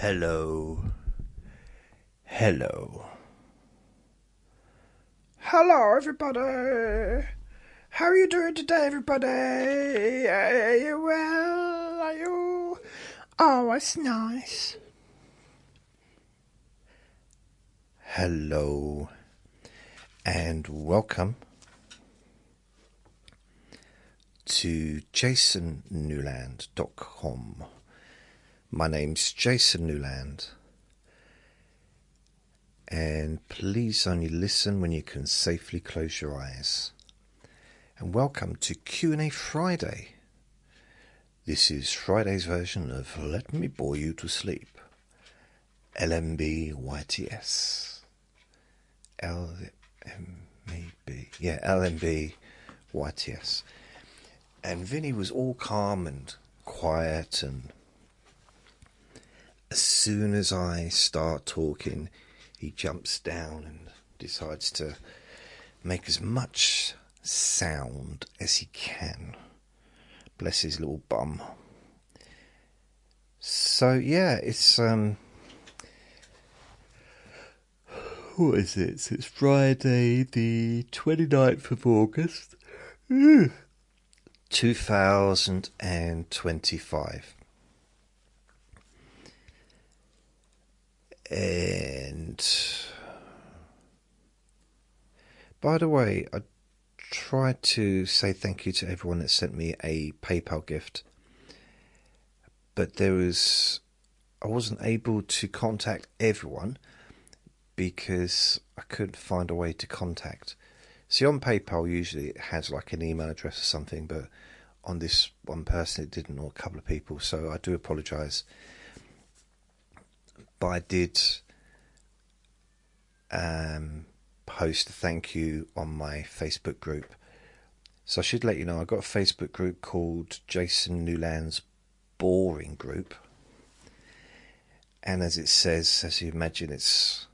Hello. Hello. Hello, everybody. How are you doing today, everybody? Are you well? Are you? Oh, it's nice. Hello. And welcome to jasonnewland.com. My name's Jason Newland. And please only listen when you can safely close your eyes. And welcome to Q&A Friday. This is Friday's version of Let Me Bore You to Sleep. LMBYTS. LMBYTS. And Vinny was all calm and quiet, and as soon as I start talking, he jumps down and decides to make as much sound as he can. Bless his little bum. So yeah, it's what is it? It's Friday the 29th of August 2025. And by the way, I tried to say thank you to everyone that sent me a PayPal gift, but I wasn't able to contact everyone because I couldn't find a way to contact. See, on PayPal usually it has like an email address or something, but on this one person it didn't, or a couple of people, so I do apologise. But I did post a thank you on my Facebook group. So I should let you know, I've got a Facebook group called Jason Newland's Boring Group. And as it says, as you imagine, it's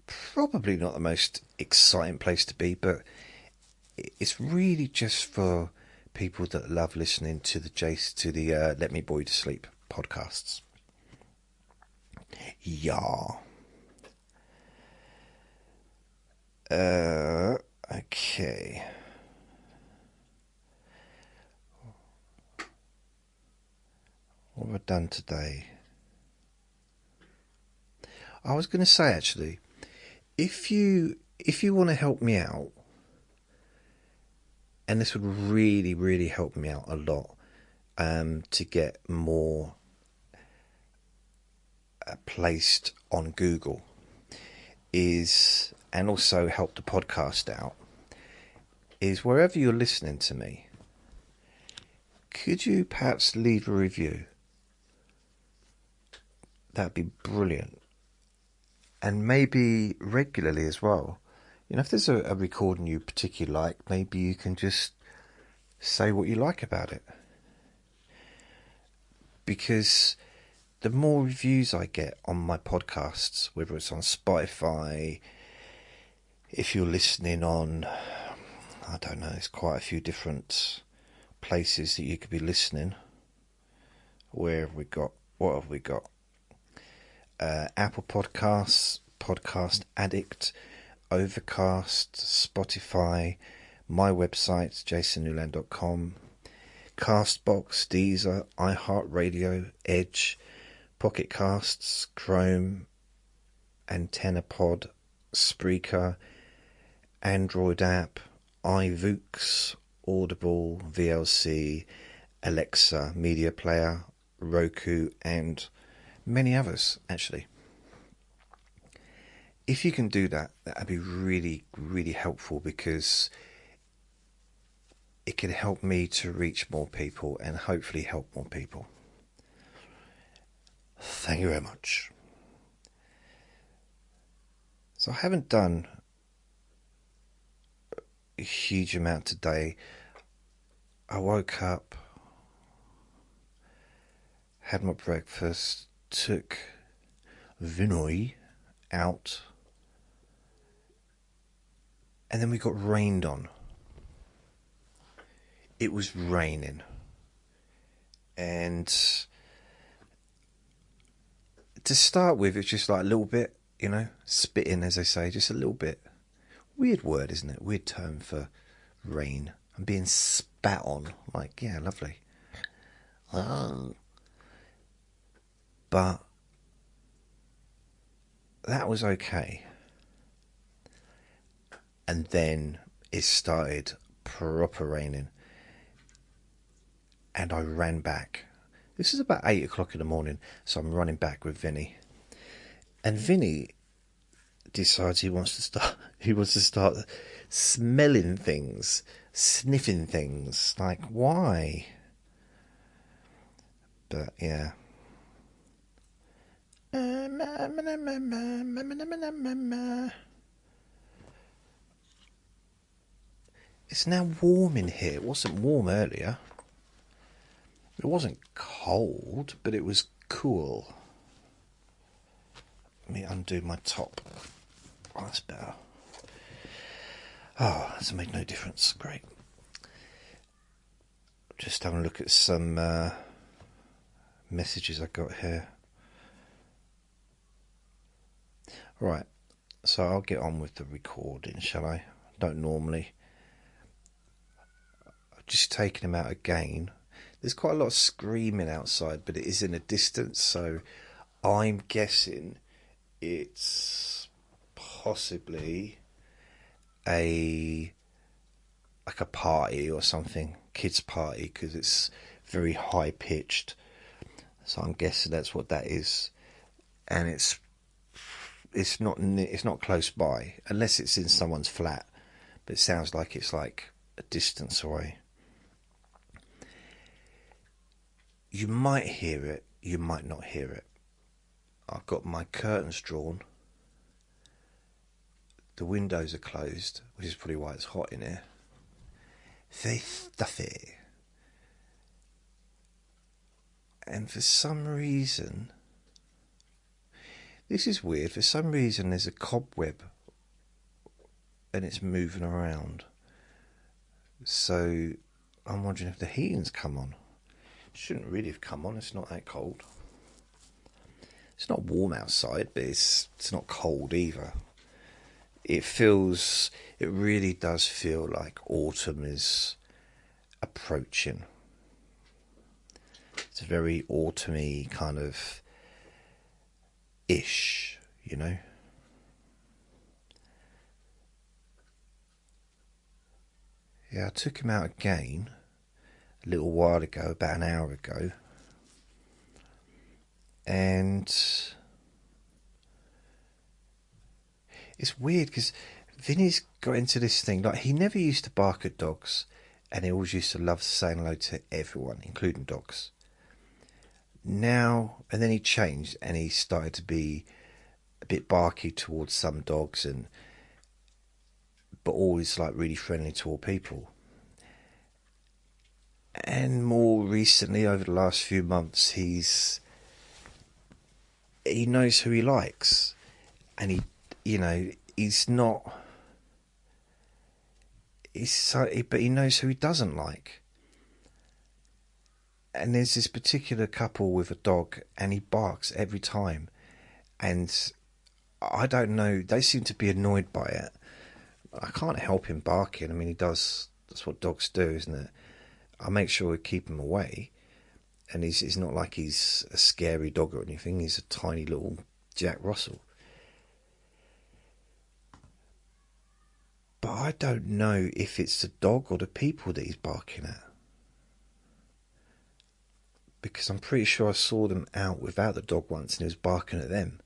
probably not the most exciting place to be, but it's really just for people that love listening to the Let Me Bore You to Sleep podcasts. Yeah. Okay. What have I done today? I was going to say, actually, if you want to help me out, and this would really, really help me out a lot, to get more placed on Google, and also help the podcast out, is wherever you're listening to me, could you perhaps leave a review? That'd be brilliant. And maybe regularly as well. You know, if there's a recording you particularly like, maybe you can just say what you like about it. Because the more reviews I get on my podcasts, whether it's on Spotify, if you're listening on, I don't know, there's quite a few different places that you could be listening. What have we got? Apple Podcasts, Podcast Addict, Overcast, Spotify, my website, jasonnewland.com, Castbox, Deezer, iHeartRadio, Edge, Pocket Casts, Chrome, Antenna Pod, Spreaker, Android app, iVoox, Audible, VLC, Alexa, Media Player, Roku, and many others, actually. If you can do that, that'd be really, really helpful, because it can help me to reach more people and hopefully help more people. Thank you very much. So I haven't done a huge amount today. I woke up, had my breakfast, took Vinny out, and then we got rained on. It was raining, and To start with, it's just like a little bit, you know, spitting, as they say, just a little bit. Weird word, isn't it? Weird term for rain. I'm being spat on. Like, yeah, lovely. But that was okay. And then it started proper raining. And I ran back. This is about 8 o'clock in the morning, so I'm running back with Vinny. And Vinny decides he wants to start smelling things, sniffing things. Like, why? But yeah. It's now warm in here. It wasn't warm earlier. It wasn't cold, but it was cool. Let me undo my top. Oh, that's better. Oh, that's made no difference. Great. Just having a look at some messages I got here. Right, so I'll get on with the recording, shall I? Don't normally. I've just taken him out again. There's quite a lot of screaming outside, but it is in a distance, so I'm guessing it's possibly a party or something, kids' party, because it's very high pitched. So I'm guessing that's what that is, and it's not close by, unless it's in someone's flat. But it sounds like it's like a distance away. You might hear it, you might not hear it. I've got my curtains drawn. The windows are closed, which is probably why it's hot in here. Very stuffy. And for some reason, this is weird, for some reason there's a cobweb and it's moving around. So I'm wondering if the heating's come on. It shouldn't really have come on, it's not that cold. It's not warm outside, but it's not cold either. It really does feel like autumn is approaching. It's a very autumny kind of ish, you know. Yeah, I took him out again a little while ago, about an hour ago. And it's weird because Vinny's got into this thing. Like, he never used to bark at dogs, and he always used to love saying hello to everyone, including dogs. Now, and then he changed, and he started to be a bit barky towards some dogs, but always like really friendly to all people. And more recently, over the last few months, he knows who he likes, and he's not. But he knows who he doesn't like. And there's this particular couple with a dog, and he barks every time, and I don't know. They seem to be annoyed by it. I can't help him barking. I mean, he does. That's what dogs do, isn't it? I make sure we keep him away. And he's not like he's a scary dog or anything. He's a tiny little Jack Russell. But I don't know if it's the dog or the people that he's barking at. Because I'm pretty sure I saw them out without the dog once and he was barking at them.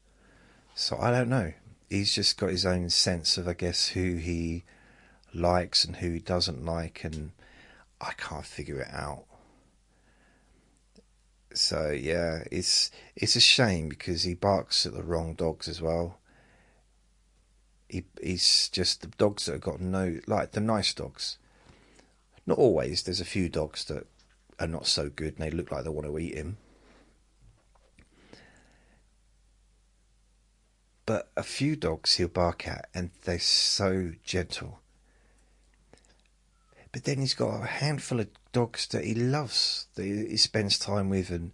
So I don't know. He's just got his own sense of, I guess, who he likes and who he doesn't like, and I can't figure it out. So yeah, it's a shame because he barks at the wrong dogs as well. He's just the dogs that have got like the nice dogs. Not always. There's a few dogs that are not so good and they look like they want to eat him. But a few dogs he'll bark at and they're so gentle. But then he's got a handful of dogs that he loves, that he spends time with, and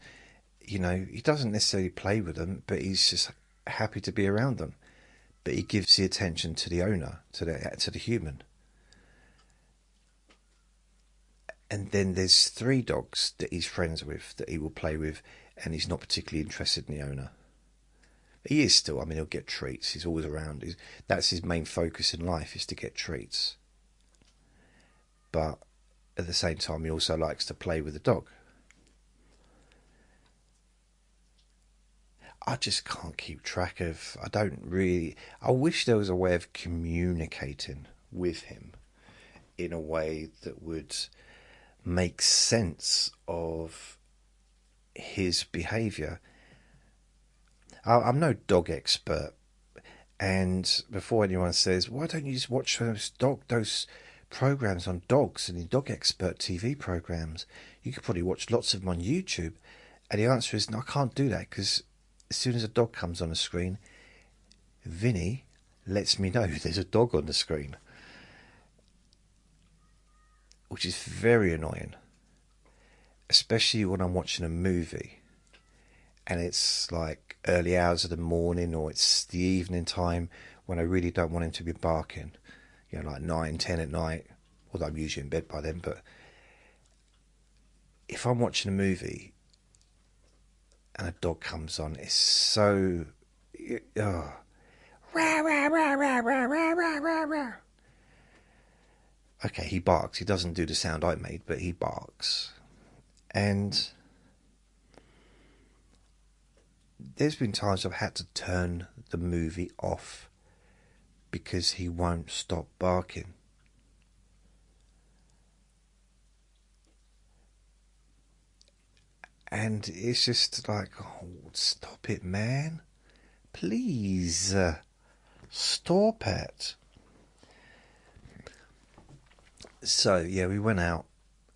you know, he doesn't necessarily play with them, but he's just happy to be around them. But he gives the attention to the owner, to the human. And then there's 3 dogs that he's friends with, that he will play with, and he's not particularly interested in the owner. He is still, I mean, he'll get treats. He's always around. That's his main focus in life, is to get treats. But at the same time, he also likes to play with the dog. I just can't keep track of... I wish there was a way of communicating with him in a way that would make sense of his behaviour. I'm no dog expert, and before anyone says, why don't you just watch those programs on dogs and the dog expert TV programs? You could probably watch lots of them on YouTube. And the answer is, no, I can't do that, because as soon as a dog comes on the screen, Vinny lets me know there's a dog on the screen, which is very annoying, especially when I'm watching a movie and it's like early hours of the morning, or it's the evening time when I really don't want him to be barking, you know, like 9, 10 at night, although I'm usually in bed by then. But if I'm watching a movie and a dog comes on, it's so... Oh. Okay, he barks. He doesn't do the sound I made, but he barks. And there's been times I've had to turn the movie off because he won't stop barking. And it's just like, oh, stop it, man. Please, stop it. So, yeah, we went out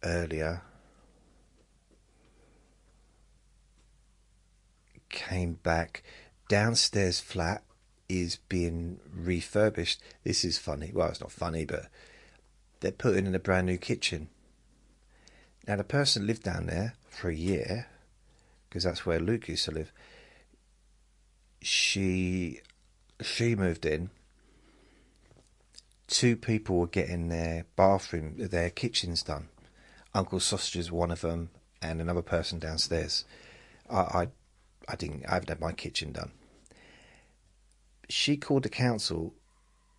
earlier. Came back. Downstairs flat is being refurbished. This is funny. Well, it's not funny, but they're putting in a brand new kitchen. Now, the person lived down there for a year, because that's where Luke used to live. She moved in. 2 people were getting their kitchens done. Uncle Sausage is one of them, and another person downstairs. I haven't had my kitchen done. She called the council.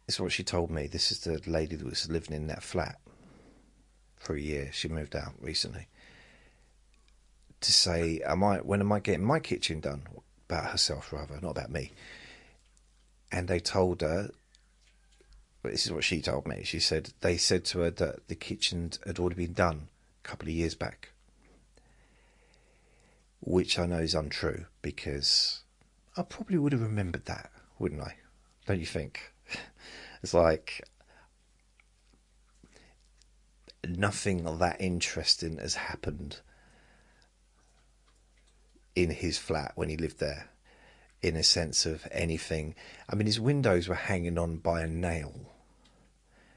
This is what she told me. This is the lady that was living in that flat for a year. She moved out recently. To say, when am I getting my kitchen done? About herself, rather, not about me. And they told her, but this is what she told me. She said they said to her that the kitchen had already been done a couple of years back, which I know is untrue, because I probably would have remembered that, wouldn't I? Don't you think? It's like nothing that interesting has happened in his flat when he lived there, in a sense of anything. I mean, his windows were hanging on by a nail.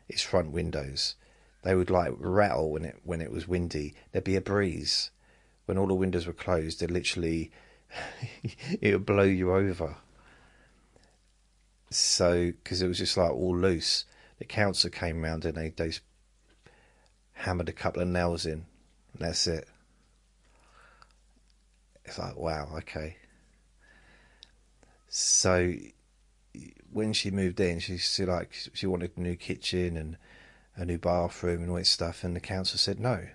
His front windows, they would like rattle when it was windy. There'd be a breeze. When all the windows were closed, they literally it would blow you over. So, because it was just like all loose. The council came round and they hammered a couple of nails in, and that's it. It's like, wow, okay. So when she moved in, she wanted a new kitchen and a new bathroom and all that stuff, and the council said no,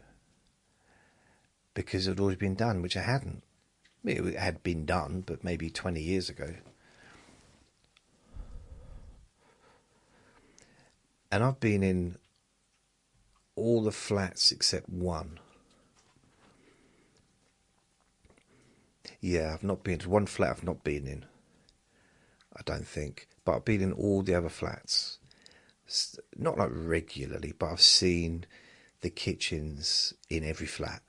because it had already been done, which it hadn't. It had been done, but maybe 20 years ago. And I've been in all the flats except one. Yeah, I've not been to one flat. I've not been in, I don't think, but I've been in all the other flats. Not like regularly, but I've seen the kitchens in every flat.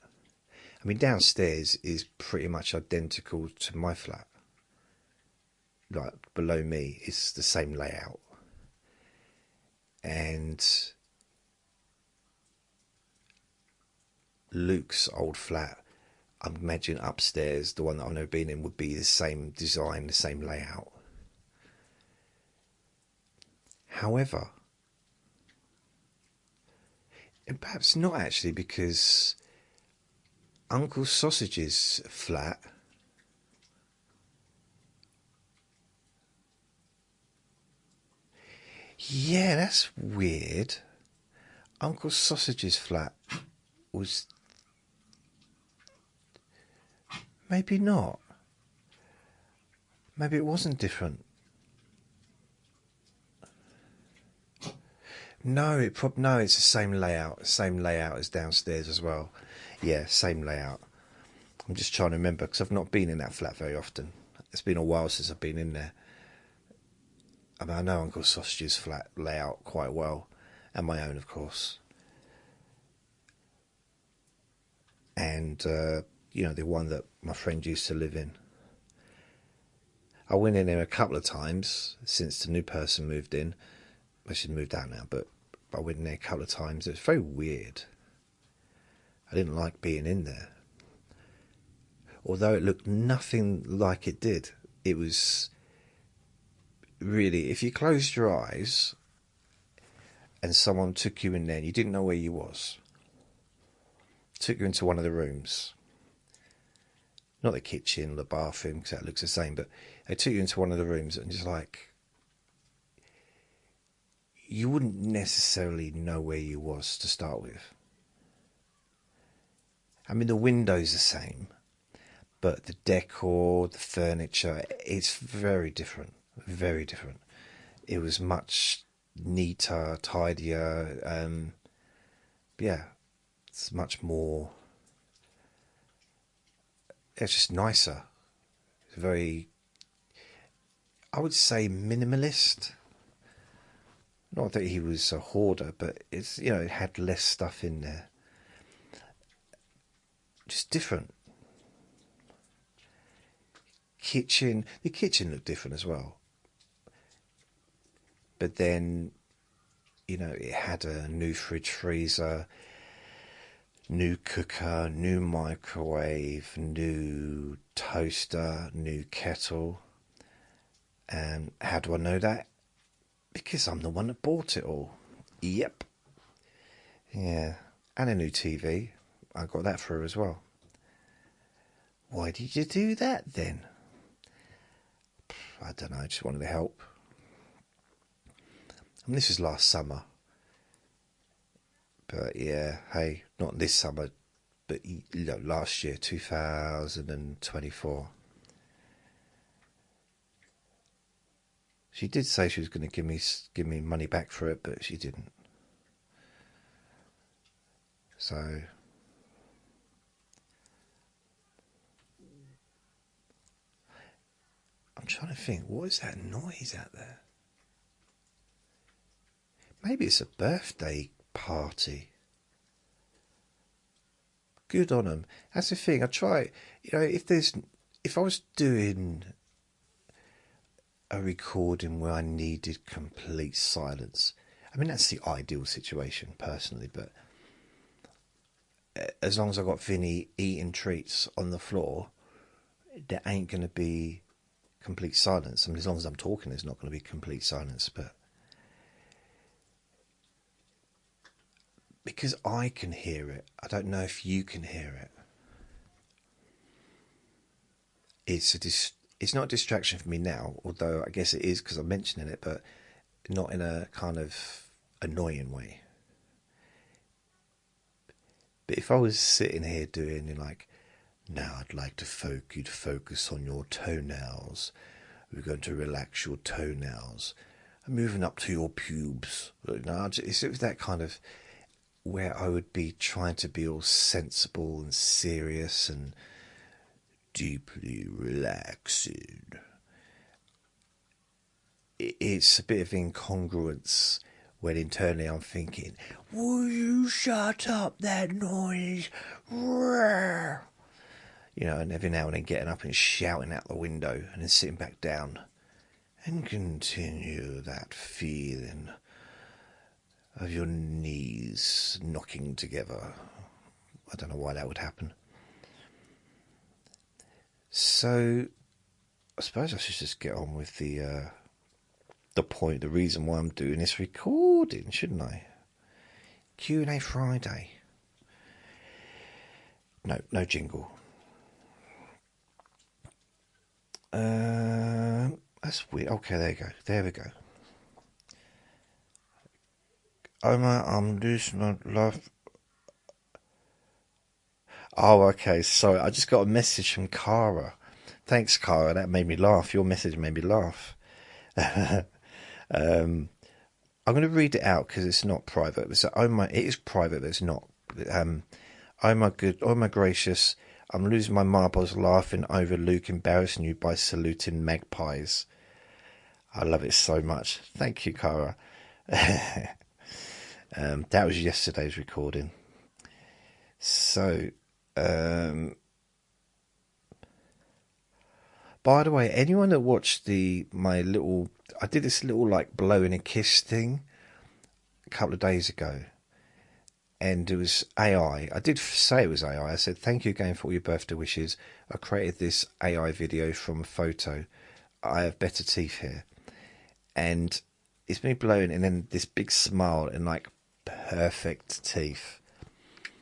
I mean, downstairs is pretty much identical to my flat. Like below me, it's the same layout. And Luke's old flat I'm imagining upstairs, the one that I've never been in, would be the same design, the same layout. However, and perhaps not actually, because Uncle Sausage's flat, yeah, that's weird. Uncle Sausage's flat was... maybe not. Maybe it wasn't different. No, it's the same layout. Same layout as downstairs as well. Yeah, same layout. I'm just trying to remember, because I've not been in that flat very often. It's been a while since I've been in there. I mean, I know Uncle Sausage's flat layout quite well, and my own, of course. And, you know, the one that my friend used to live in. I went in there a couple of times since the new person moved in. Well, she's moved out now, but I went in there a couple of times. It was very weird. I didn't like being in there. Although it looked nothing like it did. It was really, if you closed your eyes and someone took you in there and you didn't know where you was, took you into one of the rooms, not the kitchen, the bathroom, because that looks the same, but they took you into one of the rooms and just like, you wouldn't necessarily know where you was to start with. I mean, the window's the same, but the decor, the furniture, it's very different. Very different. It was much neater, tidier. Yeah, it's much more... it's just nicer. It's very, I would say, minimalist. Not that he was a hoarder, but it's, you know, it had less stuff in there. Just different. The kitchen looked different as well. But then, you know, it had a new fridge freezer, new cooker, new microwave, new toaster, new kettle. And how do I know that? Because I'm the one that bought it all. Yep. Yeah. And a new TV. I got that for her as well. Why did you do that then? I don't know, I just wanted to help. I mean, this was last summer. But yeah, hey, not this summer, but you know, last year, 2024. She did say she was going to give me money back for it, but she didn't. So I'm trying to think, what is that noise out there? Maybe it's a birthday party. Good on them. That's the thing. I try, you know, if I was doing a recording where I needed complete silence, I mean, that's the ideal situation personally, but as long as I got Vinny eating treats on the floor, there ain't going to be complete silence. I mean, as long as I'm talking, there's not going to be complete silence, but because I can hear it, I don't know if you can hear it. It's not a distraction for me now, although I guess it is because I'm mentioning it, but not in a kind of annoying way. But if I was sitting here doing like, now I'd like you to focus on your toenails. We're going to relax your toenails. I'm moving up to your pubes. It's that kind of where I would be trying to be all sensible and serious and deeply relaxing. It's a bit of incongruence when internally I'm thinking, will you shut up that noise? You know, and every now and then getting up and shouting out the window and then sitting back down and continue that feeling of your knees knocking together. I don't know why that would happen. So I suppose I should just get on with the point, the reason why I'm doing this recording, shouldn't I? Q&A Friday. No jingle. That's weird. Okay, there you go. There we go. I'm losing my life. Oh, okay. Sorry, I just got a message from Cara. Thanks, Cara. That made me laugh. Your message made me laugh. I'm going to read it out because it's not private. It is private, but it's not. Oh my gracious! I'm losing my marbles laughing over Luke embarrassing you by saluting magpies. I love it so much. Thank you, Cara. That was yesterday's recording. So, by the way, anyone that watched I did this little like blowing a kiss thing a couple of days ago, and it was AI. I did say it was AI. I said, thank you again for all your birthday wishes. I created this AI video from a photo. I have better teeth here. And it's me blowing, and then this big smile and like perfect teeth.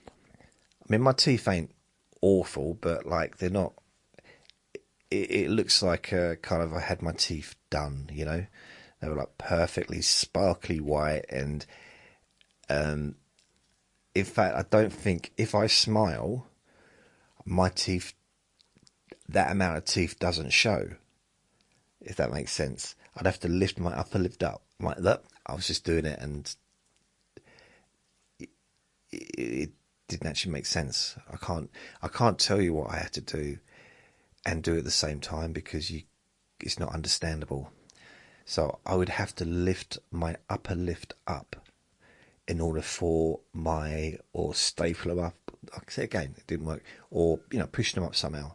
I mean, my teeth ain't awful, but like they're not. It looks like kind of I had my teeth done, you know. They were like perfectly sparkly white, and in fact, I don't think if I smile, my teeth, that amount of teeth doesn't show. If that makes sense, I'd have to lift my upper lip up like that. I was just doing it, and it didn't actually make sense. I can't tell you what I had to do and do at the same time because it's not understandable. So I would have to lift my upper lip up in order for or staple them up. Like I said again, it didn't work. Or, push them up somehow.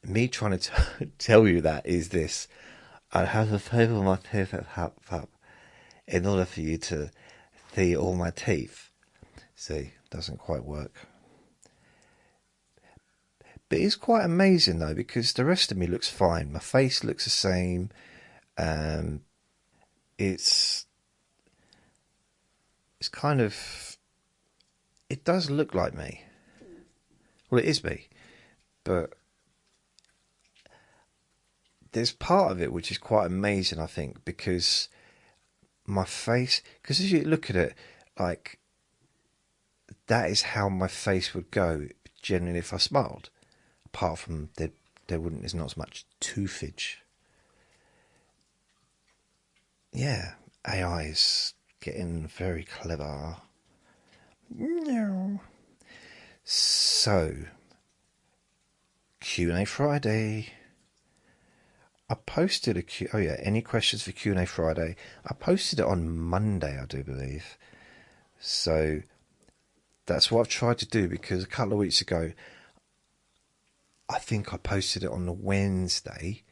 Me trying to tell you that is this. I'd have to staple my teeth up in order for you to see all my teeth. See, doesn't quite work. But it's quite amazing though, because the rest of me looks fine. My face looks the same. It's kind of, it does look like me. Well, it is me, but there's part of it which is quite amazing, I think, because my face, because as you look at it, like, that is how my face would go generally if I smiled. Apart from there's not as much toothage. Yeah, AI is getting very clever. No. So, Q&A Friday. I posted any questions for Q&A Friday? I posted it on Monday, I do believe. So, that's what I've tried to do, because a couple of weeks ago, I think I posted it on the Wednesday,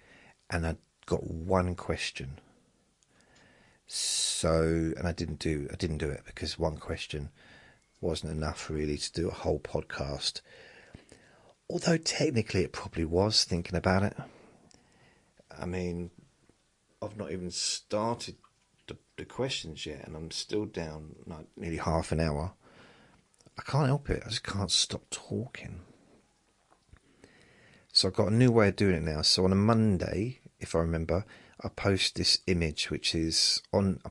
and I got one question. So, and I didn't do it because one question wasn't enough really to do a whole podcast. Although technically it probably was, thinking about it. I mean, I've not even started the questions yet, and I'm still down like nearly half an hour. I can't help it. I just can't stop talking. So I've got a new way of doing it now. So on a Monday, if I remember, I post this image, I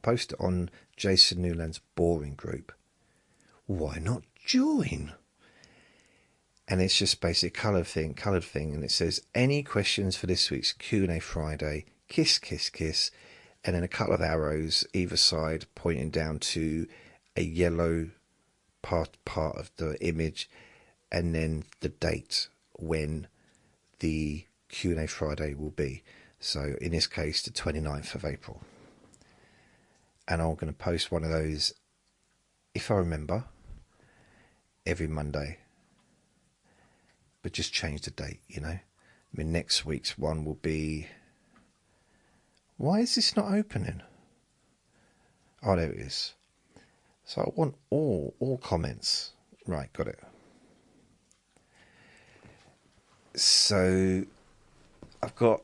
post it on Jason Newland's boring group. Why not join? And it's just basically coloured thing, and it says, any questions for this week's Q&A Friday, kiss, kiss, kiss, and then a couple of arrows either side pointing down to a yellow part of the image, and then the date when the Q&A Friday will be. So in this case, the 29th of April. And I'm going to post one of those, if I remember, every Monday. But just change the date, I mean, next week's one will be... Why is this not opening? Oh, there it is. So I want all comments. Right, got it. So I've got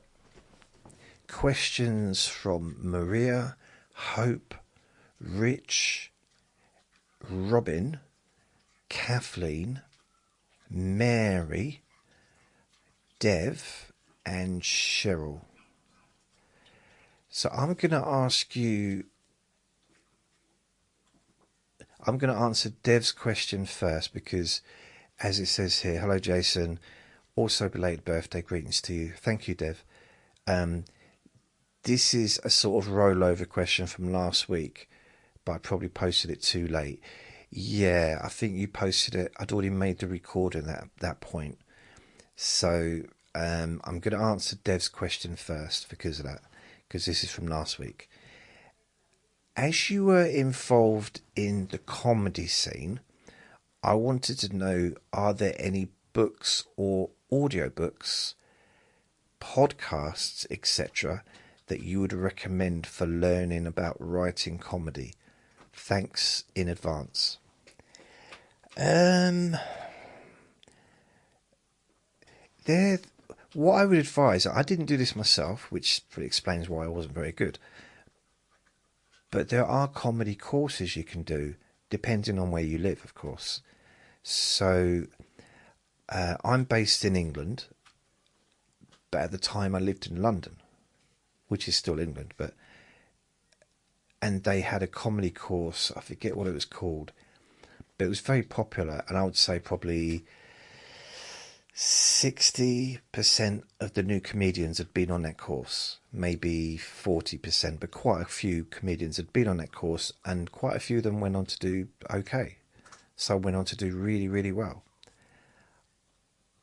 questions from Maria, Hope, Rich, Robin, Kathleen, Mary, Dev, and Cheryl. So I'm going to answer Dev's question first because, as it says here, hello Jason, also belated birthday greetings to you. Thank you, Dev. This is a sort of rollover question from last week, but I probably posted it too late. Yeah, I think you posted it. I'd already made the recording at that point. So I'm going to answer Dev's question first because of that, because this is from last week. As you were involved in the comedy scene, I wanted to know, are there any books or audiobooks, podcasts, etc., that you would recommend for learning about writing comedy? Thanks in advance. What I would advise, I didn't do this myself, which pretty explains why I wasn't very good. But there are comedy courses you can do, depending on where you live, of course. So I'm based in England, but at the time I lived in London, which is still England, and they had a comedy course. I forget what it was called, but it was very popular, and I would say probably 60% of the new comedians had been on that course, maybe 40%, but quite a few comedians had been on that course, and quite a few of them went on to do okay. So went on to do really, really well.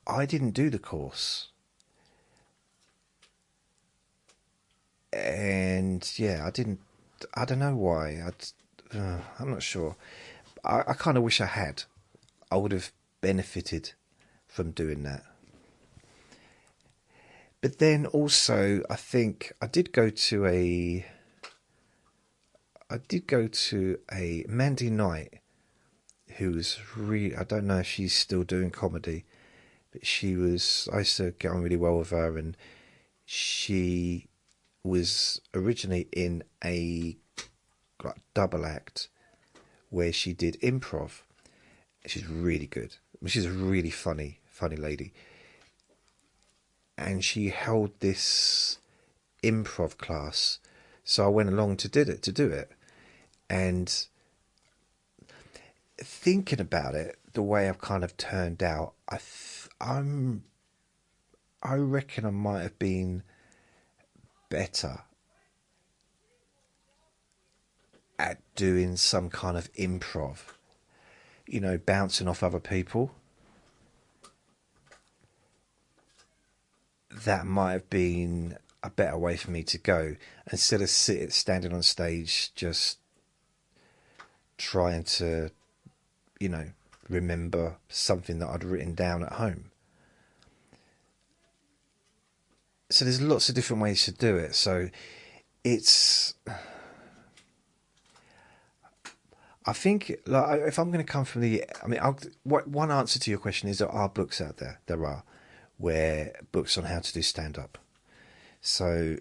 I didn't do the course. And yeah, I don't know why. I'm not sure. I kind of wish I had. I would have benefited from doing that. But then also, I think I did go to a Mandy Knight, who was really, I don't know if she's still doing comedy, but I used to get on really well with her, and she was originally in a double act where she did improv. She's really good. She's a really funny lady. And she held this improv class, so I went along to do it. And thinking about it, the way I've kind of turned out, I reckon I might have been better at doing some kind of improv, bouncing off other people. That might have been a better way for me to go, instead of standing on stage just trying to, remember something that I'd written down at home. So there's lots of different ways to do it. So I think, like, if I'm going to come from one answer to your question is there are books out there. There are, where books on how to do stand-up. So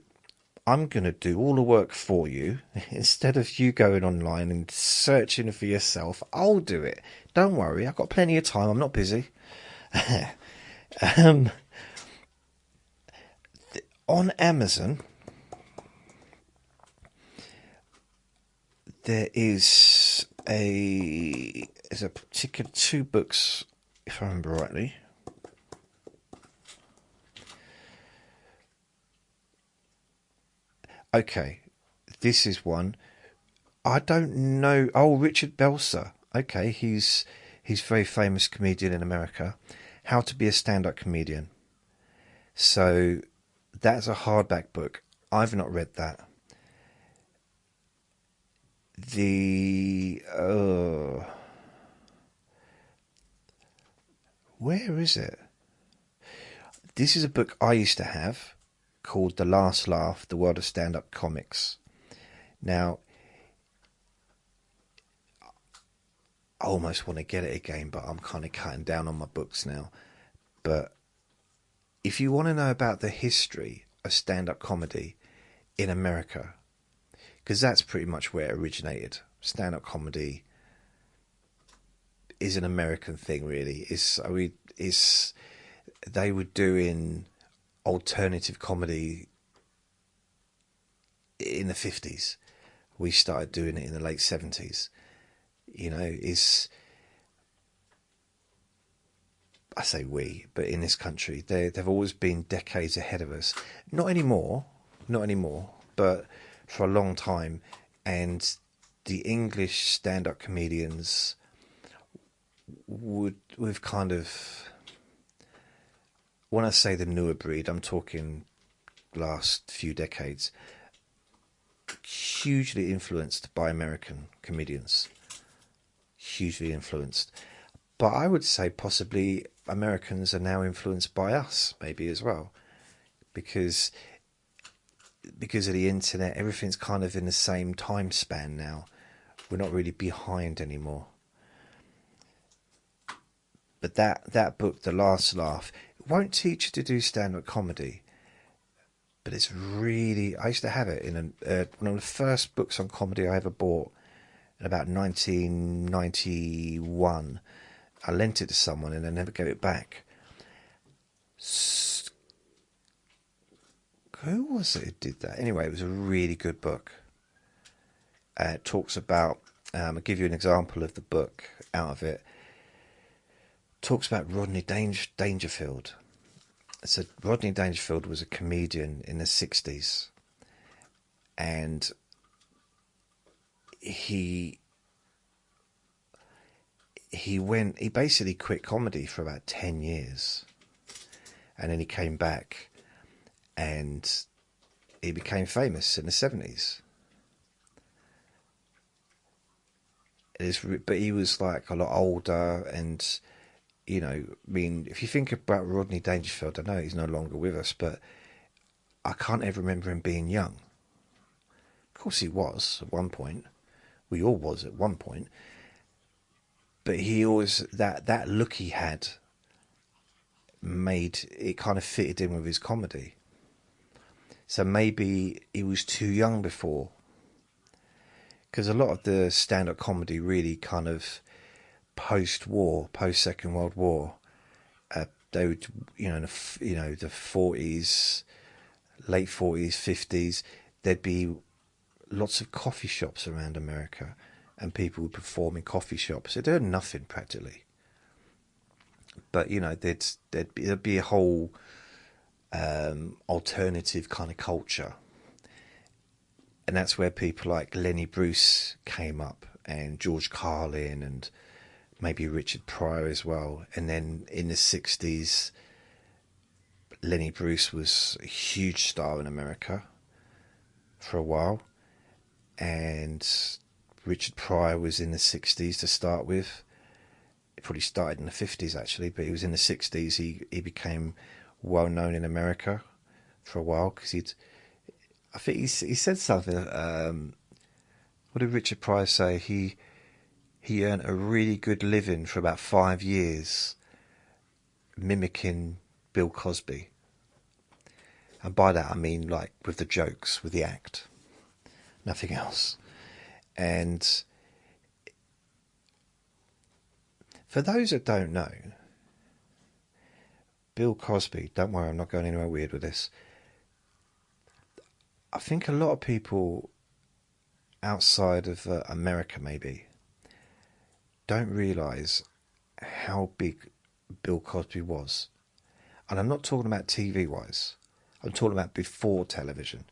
I'm going to do all the work for you. Instead of you going online and searching for yourself, I'll do it. Don't worry, I've got plenty of time. I'm not busy. On Amazon, there's a particular 2 books, if I remember rightly. Okay, this is one. I don't know. Oh, Richard Belzer. Okay, he's a very famous comedian in America. How to be a stand-up comedian. So that's a hardback book. I've not read that. Where is it? This is a book I used to have, called The Last Laugh, The World of Stand-Up Comics. Now, I almost want to get it again, but I'm kind of cutting down on my books now. But if you want to know about the history of stand-up comedy in America, because that's pretty much where it originated. Stand-up comedy is an American thing, really. They were doing alternative comedy in the 50s. We started doing it in the late 70s. You know, I say we, but in this country, they've always been decades ahead of us. Not anymore, but for a long time. And the English stand-up comedians we've kind of, when I say the newer breed, I'm talking last few decades, hugely influenced by American comedians. Hugely influenced. But I would say possibly Americans are now influenced by us, maybe as well. Because of the internet, everything's kind of in the same time span now. We're not really behind anymore. But that book, The Last Laugh, it won't teach you to do stand-up comedy. But it's really... I used to have it in one of the first books on comedy I ever bought in about 1991. I lent it to someone and I never gave it back. Who was it who did that? Anyway, it was a really good book. It talks about... I'll give you an example of the book out of it. Talks about Rodney Dangerfield. So Rodney Dangerfield was a comedian in the 60s. And he basically quit comedy for about 10 years. And then he came back and he became famous in the 70s. But he was like a lot older, and you know, I mean, if you think about Rodney Dangerfield, I know he's no longer with us, but I can't ever remember him being young. Of course he was at one point. We all was at one point. But he always, that look he had made it kind of fitted in with his comedy. So maybe he was too young before. Because a lot of the stand-up comedy really kind of post-war, post-Second World War, they would, the 40s, late 40s, 50s, there'd be lots of coffee shops around America, and people would perform in coffee shops. They'd earn nothing practically, but there'd be a whole alternative kind of culture, and that's where people like Lenny Bruce came up, and George Carlin, and maybe Richard Pryor as well. And then in the 60s, Lenny Bruce was a huge star in America for a while. And Richard Pryor was in the 60s to start with. He probably started in the 50s actually, but he was in the 60s. He became well known in America for a while because I think he said something. What did Richard Pryor say? He earned a really good living for about 5 years mimicking Bill Cosby. And by that I mean like with the jokes, with the act. Nothing else. And for those that don't know, Bill Cosby, don't worry, I'm not going anywhere weird with this. I think a lot of people outside of America maybe don't realise how big Bill Cosby was. And I'm not talking about TV-wise. I'm talking about before television.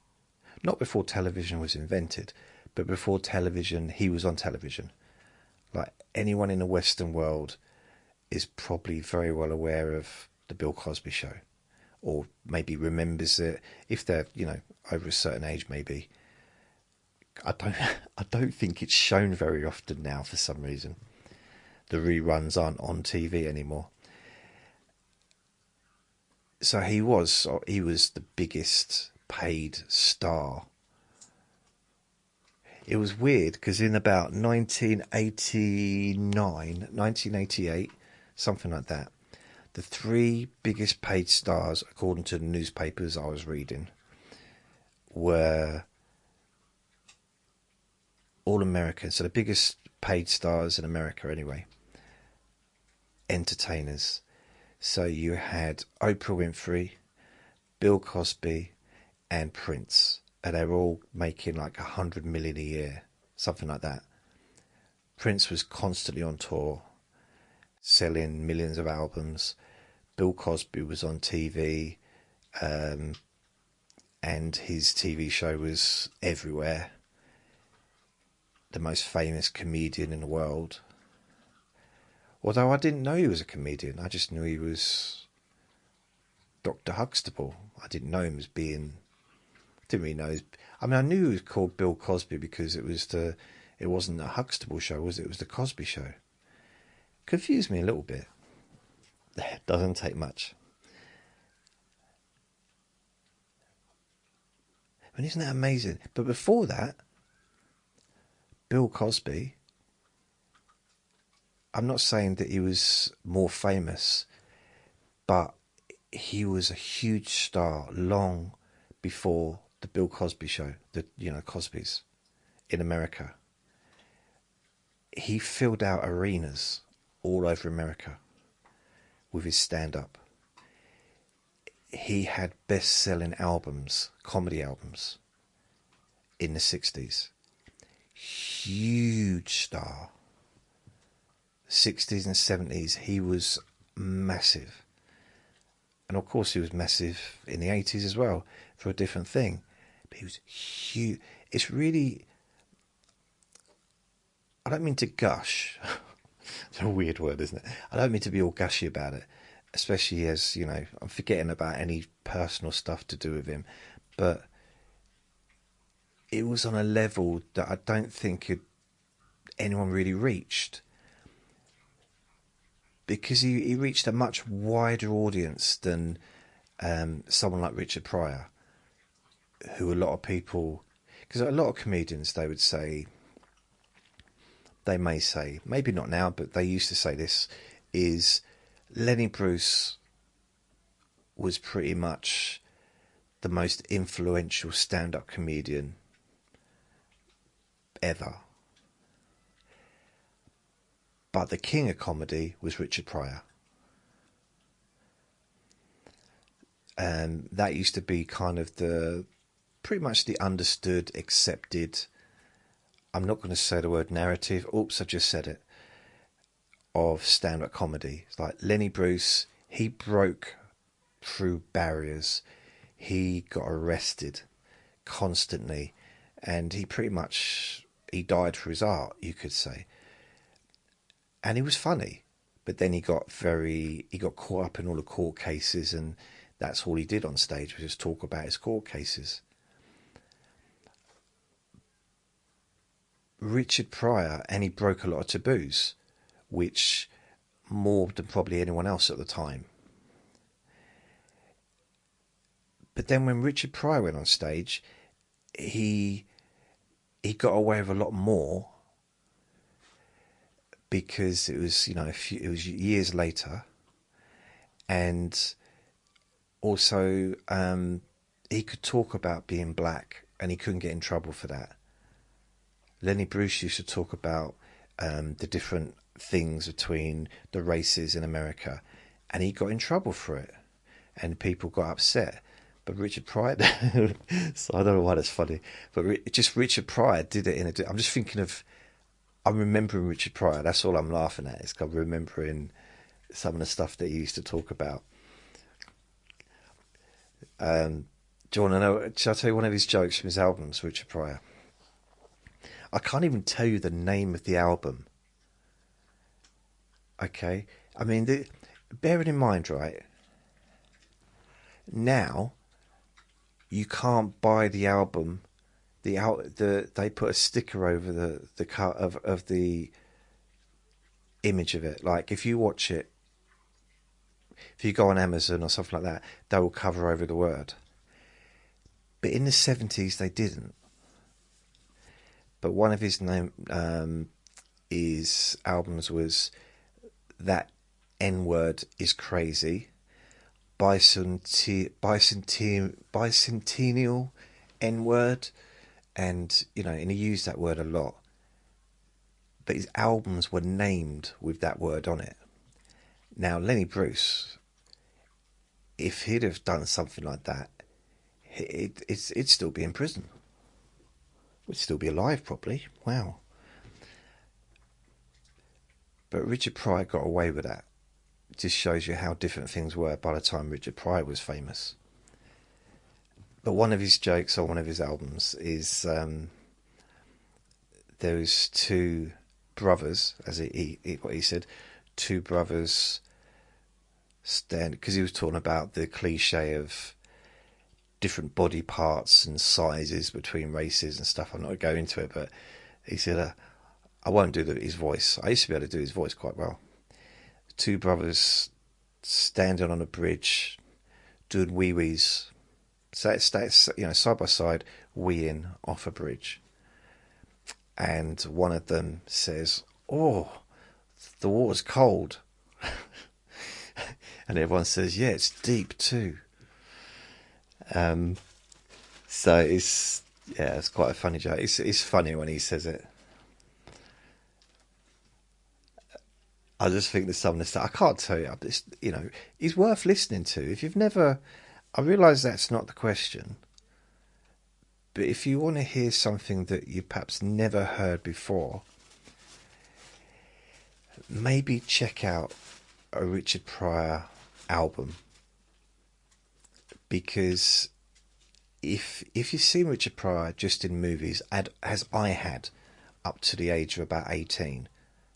Not before television was invented, but before television, he was on television. Like anyone in the Western world is probably very well aware of the Bill Cosby Show, or maybe remembers it if they're, over a certain age. Maybe I don't think it's shown very often now for some reason. The reruns aren't on TV anymore. So he was the biggest paid star. It was weird because in about 1988, something like that, The three biggest paid stars, according to the newspapers I was reading, were all American. So the biggest paid stars in America anyway, entertainers. So you had Oprah Winfrey, Bill Cosby and Prince, and they were all making like 100 million a year, something like that. Prince was constantly on tour, selling millions of albums. Bill Cosby was on TV, and his TV show was everywhere. The most famous comedian in the world. Although I didn't know he was a comedian, I just knew he was Dr. Huxtable. I didn't know him as being... Didn't really know. I knew he was called Bill Cosby because it wasn't a Huxtable show, was it? It was the Cosby Show. Confused me a little bit. Doesn't take much. Isn't that amazing? But before that, Bill Cosby, I'm not saying that he was more famous, but he was a huge star long before the Bill Cosby Show, the Cosbys in America. He filled out arenas all over America with his stand-up. He had best-selling albums, comedy albums, in the 60s. Huge star. 60s and 70s, he was massive. And of course he was massive in the 80s as well, for a different thing. But he was huge. It's really... I don't mean to gush. It's a weird word, isn't it? I don't mean to be all gushy about it, especially as, I'm forgetting about any personal stuff to do with him. But it was on a level that I don't think anyone really reached. Because he reached a much wider audience than someone like Richard Pryor, who a lot of people... Because a lot of comedians, they may say, maybe not now, but they used to say this, is Lenny Bruce was pretty much the most influential stand-up comedian ever. But the king of comedy was Richard Pryor. And that used to be kind of pretty much the understood, accepted... I'm not going to say the word narrative. Oops, I just said it. Of stand-up comedy. It's like Lenny Bruce, he broke through barriers. He got arrested constantly. And he died for his art, you could say. And he was funny. But then he got caught up in all the court cases, and that's all he did on stage, was just talk about his court cases. Richard Pryor, and he broke a lot of taboos, which more than probably anyone else at the time. But then when Richard Pryor went on stage, he got away with a lot more, because it was it was years later, and also he could talk about being black, and he couldn't get in trouble for that. Lenny Bruce used to talk about the different things between the races in America, and he got in trouble for it, and people got upset. But Richard Pryor, so I don't know why that's funny, but Richard Pryor did it I'm remembering Richard Pryor. That's all I'm laughing at. Is I'm remembering some of the stuff that he used to talk about. Do you want to know? Shall I tell you one of his jokes from his albums, Richard Pryor? I can't even tell you the name of the album. Okay? I mean, bearing in mind, right, now, you can't buy the album. They put a sticker over the cut of the image of it. Like, if you watch it, if you go on Amazon or something like that, they will cover over the word. But in the 70s, they didn't. But one of his albums was that N-word is crazy. Bicentennial N-word, and and he used that word a lot. But his albums were named with that word on it. Now, Lenny Bruce, if he'd have done something like that, it'd still be in prison. Would still be alive, probably. Wow. But Richard Pryor got away with that. It just shows you how different things were by the time Richard Pryor was famous. But one of his jokes on one of his albums is there was two brothers, as what he said, two brothers stand, because he was talking about the cliche of different body parts and sizes between races and stuff. I'm not going to go into it, but he said, I won't do his voice. I used to be able to do his voice quite well. Two brothers standing on a bridge doing wee-wees. So side by side, weeing off a bridge. And one of them says, "Oh, the water's cold." And everyone says, "Yeah, it's deep too." So it's quite a funny joke. It's funny when he says it. I just think there's some of the stuff I can't tell you. He's worth listening to. If you've never, I realise that's not the question. But if you want to hear something that you perhaps never heard before, maybe check out a Richard Pryor album. Because if you've seen Richard Pryor just in movies, as I had, up to the age of about 18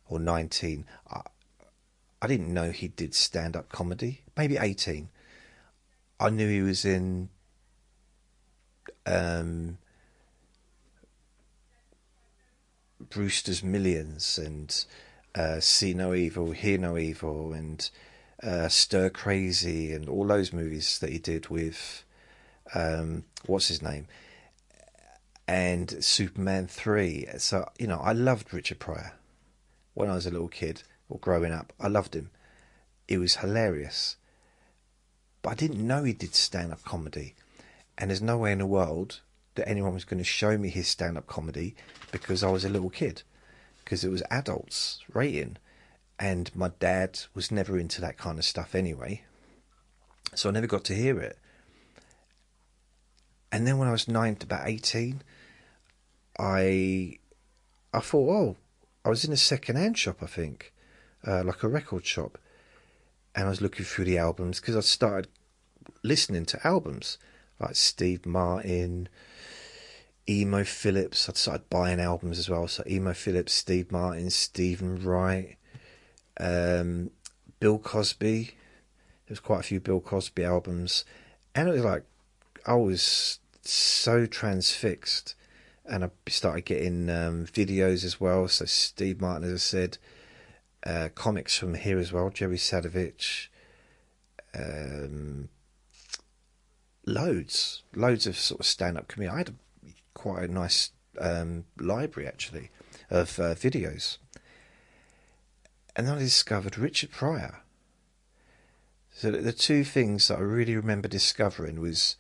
or 19, I didn't know he did stand-up comedy. Maybe 18. I knew he was in Brewster's Millions and See No Evil, Hear No Evil, and Stir Crazy, and all those movies that he did with what's his name, and Superman 3. So I loved Richard Pryor when I was a little kid or growing up. I loved him. It was hilarious, but I didn't know he did stand-up comedy, and there's no way in the world that anyone was going to show me his stand-up comedy because I was a little kid, because it was adults rating, and my dad was never into that kind of stuff anyway, so I never got to hear it. And then when I was about 18, I thought, I was in a second-hand shop, I think, like a record shop, and I was looking through the albums because I started listening to albums like Steve Martin, Emo Phillips. I'd started buying albums as well, so Emo Phillips, Steve Martin, Stephen Wright, Bill Cosby. There's quite a few Bill Cosby albums, and it was like I was so transfixed. And I started getting videos as well. So Steve Martin, as I said, comics from here as well. Jerry Sadovich, loads of sort of stand-up comedy. I had quite a nice library actually of videos, and then I discovered Richard Pryor. So the two things that I really remember discovering was,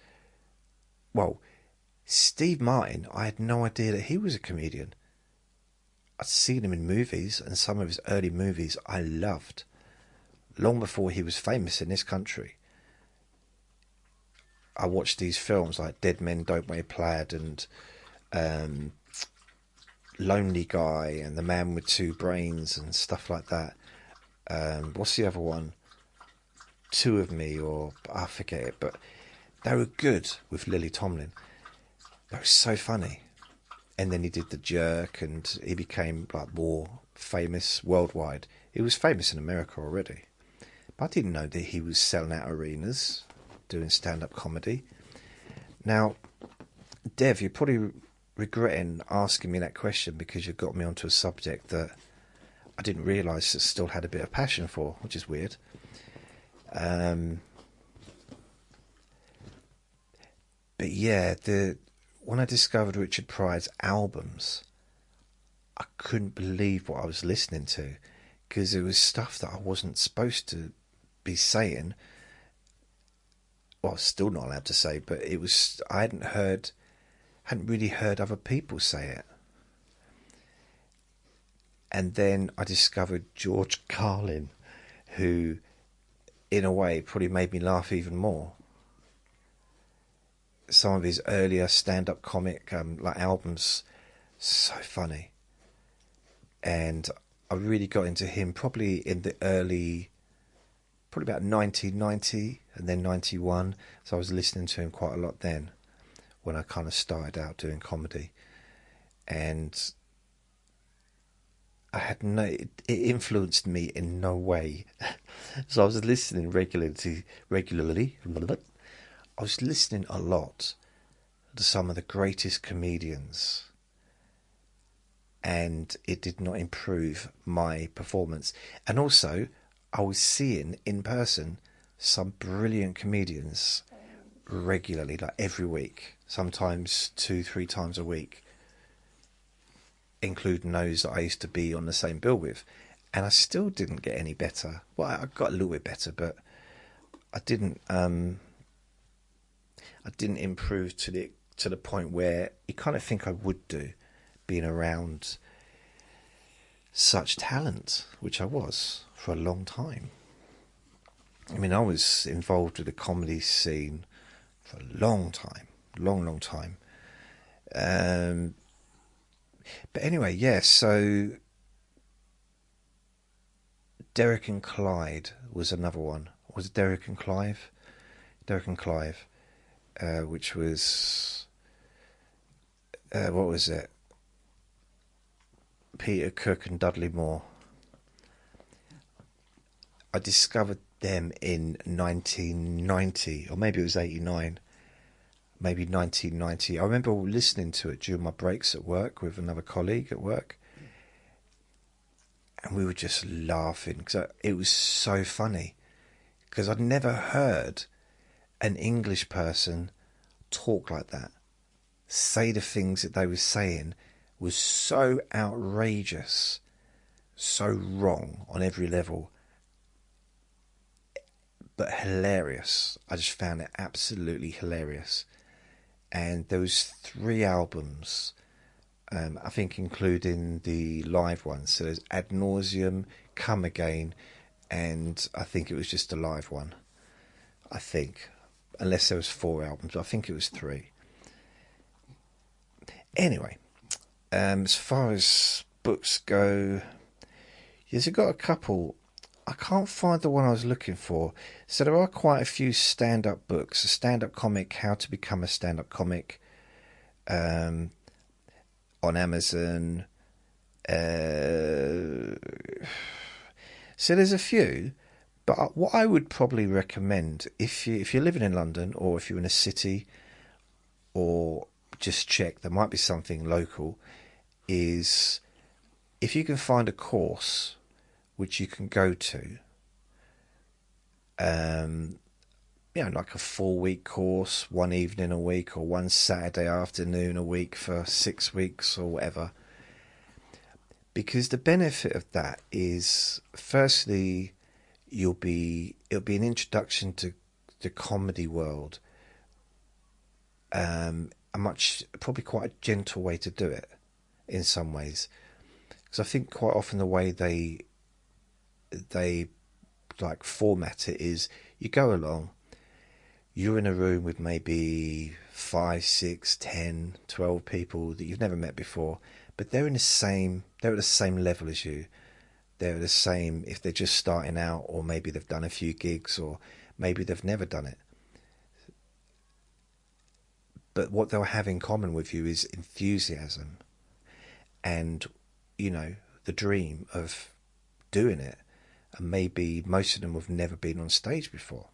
Steve Martin, I had no idea that he was a comedian. I'd seen him in movies, and some of his early movies I loved, long before he was famous in this country. I watched these films like Dead Men Don't Wear Plaid and Lonely Guy and The Man with Two Brains and stuff like that. What's the other one? Two of Me, or I forget it, but they were good with Lily Tomlin. That was so funny. And then he did The Jerk, and he became like more famous worldwide. He was famous in America already, but I didn't know that he was selling out arenas doing stand-up comedy. Now, Dev, you're probably regretting asking me that question because you got me onto a subject that I didn't realise I still had a bit of passion for, which is weird. But yeah, when I discovered Richard Pryor's albums, I couldn't believe what I was listening to, because it was stuff that I wasn't supposed to be saying. Well, still not allowed to say, but it was, I hadn't really heard other people say it. And then I discovered George Carlin, who, in a way, probably made me laugh even more. Some of his earlier stand-up comic like albums, so funny. And I really got into him probably in the early, probably about 1990 and then 91. So I was listening to him quite a lot then, when I kind of started out doing comedy. And I had it influenced me in no way. So I was listening regularly. I was listening a lot to some of the greatest comedians, and it did not improve my performance. And also, I was seeing in person some brilliant comedians regularly, like every week, sometimes 2-3 times a week, including those that I used to be on the same bill with. And I still didn't get any better. Well, I got a little bit better, but I didn't improve to the point where you kind of think I would do, being around such talent, which I was for a long time. I mean, I was involved with the comedy scene for a long time, long time. But anyway, yeah, so Derek and Clyde was another one. Was it Derek and Clive? Derek and Clive, which was, what was it? Peter Cook and Dudley Moore. I discovered them in 1990, or maybe it was 89, maybe 1990. I remember listening to it during my breaks at work with another colleague at work, and we were just laughing because it was so funny, because I'd never heard an English person talk like that, say the things that they were saying was so outrageous, so wrong on every level, but hilarious. I just found it absolutely hilarious. And there was 3 albums, I think, including the live ones. So there's Ad Nauseum, Come Again, and I think it was just a live one. I think, unless there was 4 albums, but I think it was 3. Anyway, as far as books go, yes, I've got a couple. I can't find the one I was looking for. So there are quite a few stand-up books. A stand-up comic, How to Become a Stand-up Comic, on Amazon. So there's a few. But what I would probably recommend, if you're living in London, or if you're in a city, or just check, there might be something local, is if you can find a course which you can go to, like a 4-week course, one evening a week, or one Saturday afternoon a week for 6 weeks or whatever. Because the benefit of that is, firstly, it'll be an introduction to the comedy world, probably quite a gentle way to do it in some ways, because I think quite often the way they like format it is, you go along, you're in a room with maybe 5, 6, 10, 12 people that you've never met before, but they're at the same level as you. They're the same, if they're just starting out, or maybe they've done a few gigs, or maybe they've never done it. But what they'll have in common with you is enthusiasm and, the dream of doing it. And maybe most of them have never been on stage before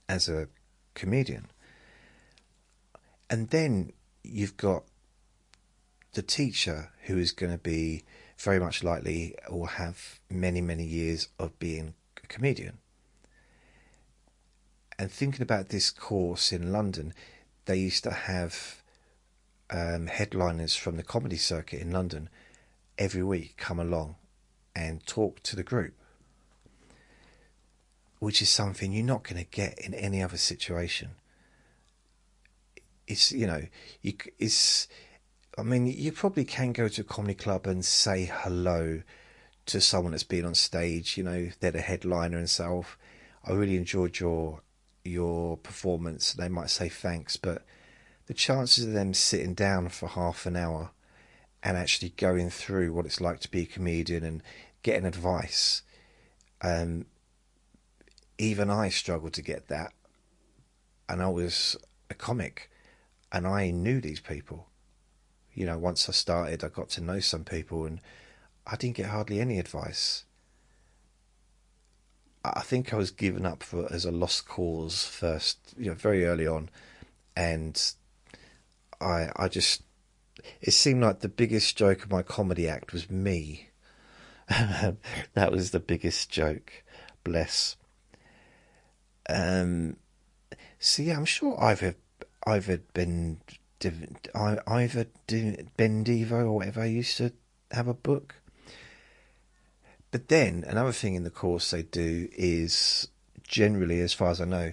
as a comedian. And then you've got the teacher, who is going to be very much likely, or have many, many years of being a comedian. And thinking about this course in London, they used to have headliners from the comedy circuit in London every week come along and talk to the group, which is something you're not going to get in any other situation. It's, you know, I mean, you probably can go to a comedy club and say hello to someone that's been on stage, you know, they're the headliner and so on. I really enjoyed your performance. They might say thanks, but the chances of them sitting down for half an hour and actually going through what it's like to be a comedian and getting advice, even I struggled to get that. And I was a comic and I knew these people. You know, once I started, I got to know some people and I didn't get hardly any advice. I think I was given up as a lost cause first, you know, very early on. And I just, it seemed like the biggest joke of my comedy act was me. That was the biggest joke. Bless. So yeah, I'm sure either Ben Devo or whatever used to have a book. But then another thing in the course they do is, generally, as far as I know,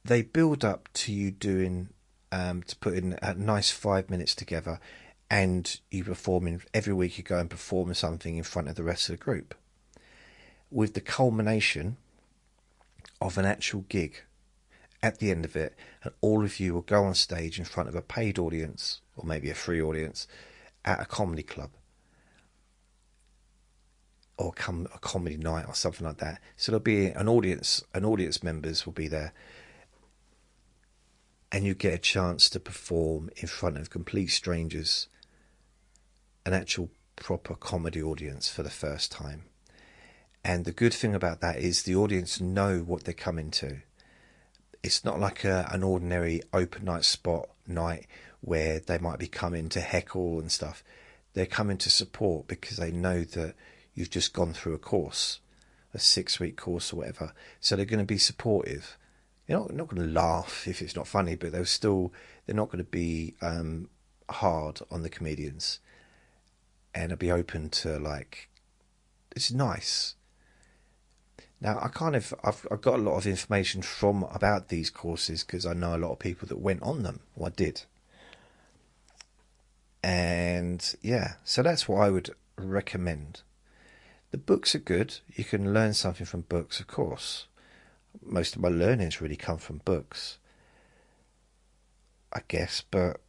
they build up to you doing to put in a nice 5 minutes together, and you performing every week. You go and perform something in front of the rest of the group, with the culmination of an actual gig at the end of it, and all of you will go on stage in front of a paid audience or maybe a free audience at a comedy club or a comedy night or something like that. So there'll be an audience members will be there, and you get a chance to perform in front of complete strangers, an actual proper comedy audience for the first time. And the good thing about that is the audience know what they're coming to. It's not like an ordinary open night spot night where they might be coming to heckle and stuff. They're coming to support because they know that you've just gone through a course, a 6-week course or whatever. So they're going to be supportive. They're not going to laugh if it's not funny, but they're not going to be hard on the comedians. And they'll be open to, like, it's nice. Now, I've got a lot of information about these courses because I know a lot of people that went on them. Well, I did. And yeah, so that's what I would recommend. The books are good. You can learn something from books, of course. Most of my learnings really come from books, I guess, but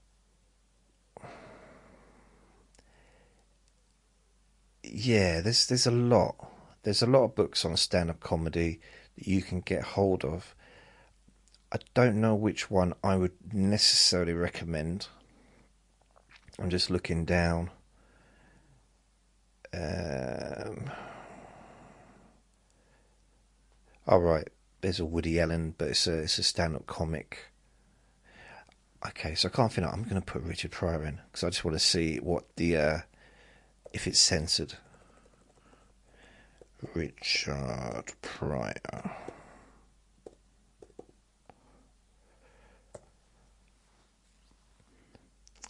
yeah, there's a lot. There's a lot of books on stand-up comedy that you can get hold of. I don't know which one I would necessarily recommend. I'm just looking down. All right, there's a Woody Allen, but it's a stand-up comic. Okay, so I can't think. I'm going to put Richard Pryor in because I just want to see what the if it's censored. Richard Pryor.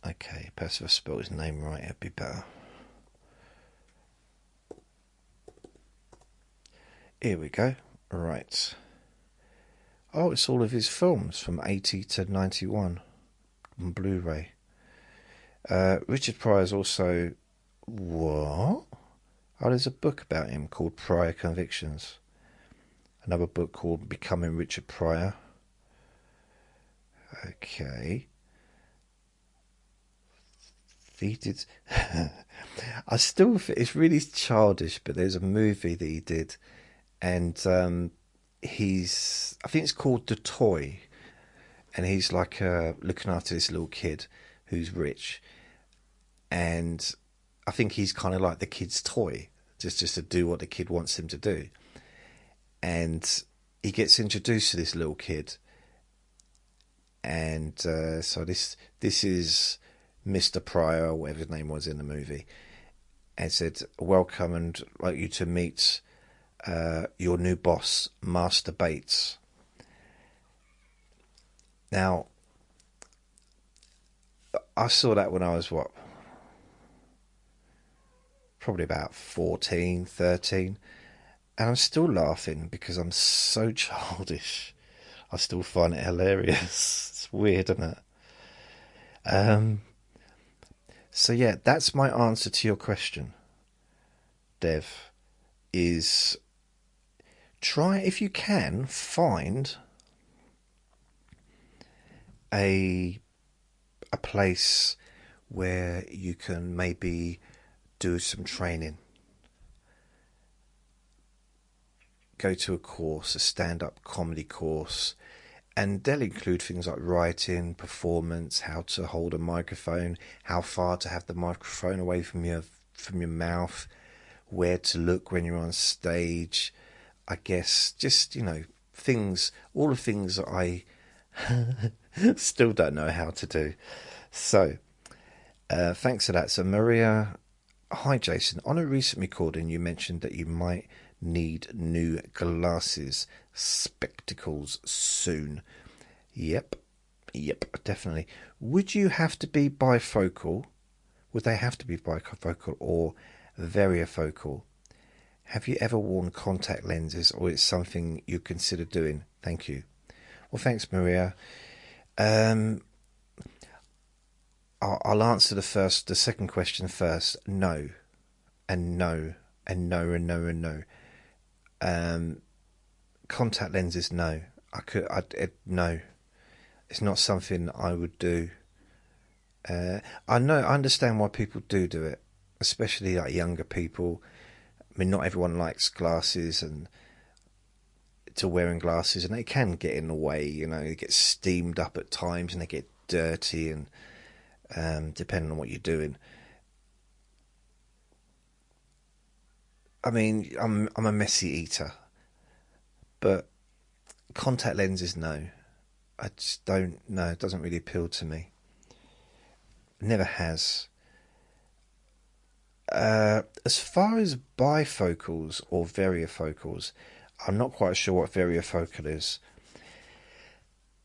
Okay, perhaps if I spell his name right, it'd be better. Here we go. Right. Oh, it's all of his films from 80 to 91 on Blu-ray. Richard Pryor's also... What? Oh, there's a book about him called Pryor Convictions. Another book called Becoming Richard Pryor. Okay. He did... I still... It's really childish, but there's a movie that he did. And I think it's called The Toy. And he's like looking after this little kid who's rich. And I think he's kind of like the kid's toy, just to do what the kid wants him to do. And he gets introduced to this little kid. And so this is Mr. Pryor, or whatever his name was in the movie. And said, welcome, and I'd like you to meet your new boss, Master Bates. Now, I saw that when I was, probably about 14, 13, and I'm still laughing because I'm so childish. I still find it hilarious. It's weird, isn't it? So yeah, that's my answer to your question, Dev, is try, if you can, find a place where you can maybe do some training. Go to a course, a stand-up comedy course, and they'll include things like writing, performance, how to hold a microphone, how far to have the microphone away from your mouth, where to look when you're on stage. I guess just, things, all the things that I still don't know how to do. So, thanks for that. So, Maria, hi Jason. On a recent recording, you mentioned that you might need new glasses, spectacles soon. Yep, definitely. Would you have to be bifocal? Would they have to be bifocal or varifocal? Have you ever worn contact lenses, or it's something you consider doing? Thank you. Well, thanks, Maria. I'll answer the second question first. No, and no, and no, and no, and no. Contact lenses, no. No. It's not something I would do. I understand why people do it, especially like younger people. I mean, not everyone likes glasses and to wearing glasses, and they can get in the way. They get steamed up at times, and they get dirty, and depending on what you're doing. I mean, I'm a messy eater, but contact lenses, no. I just don't know. It doesn't really appeal to me. Never has. As far as bifocals or varifocals, I'm not quite sure what varifocal is.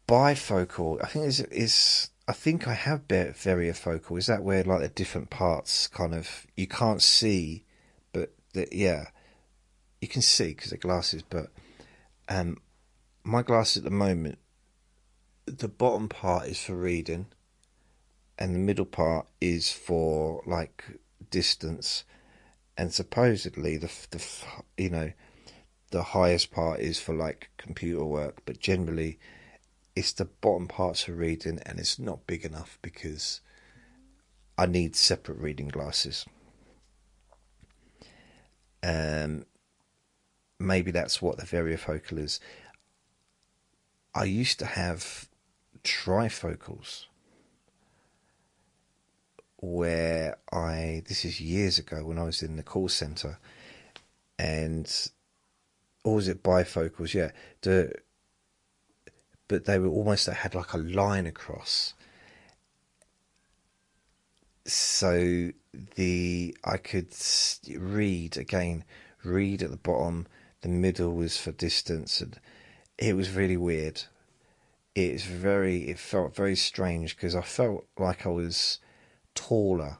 Bifocal, I think is I think I have variofocal. Is that where like the different parts kind of you can't see, but yeah, you can see because they're glasses. But my glasses at the moment, the bottom part is for reading, and the middle part is for like distance, and supposedly the highest part is for like computer work, but generally it's the bottom parts for reading, and it's not big enough because I need separate reading glasses. Maybe that's what the varifocal is. I used to have trifocals where this is years ago when I was in the call centre, and or was it bifocals? Yeah, but they were almost, they had like a line across. So I could read at the bottom. The middle was for distance, and it was really weird. It felt very strange because I felt like I was taller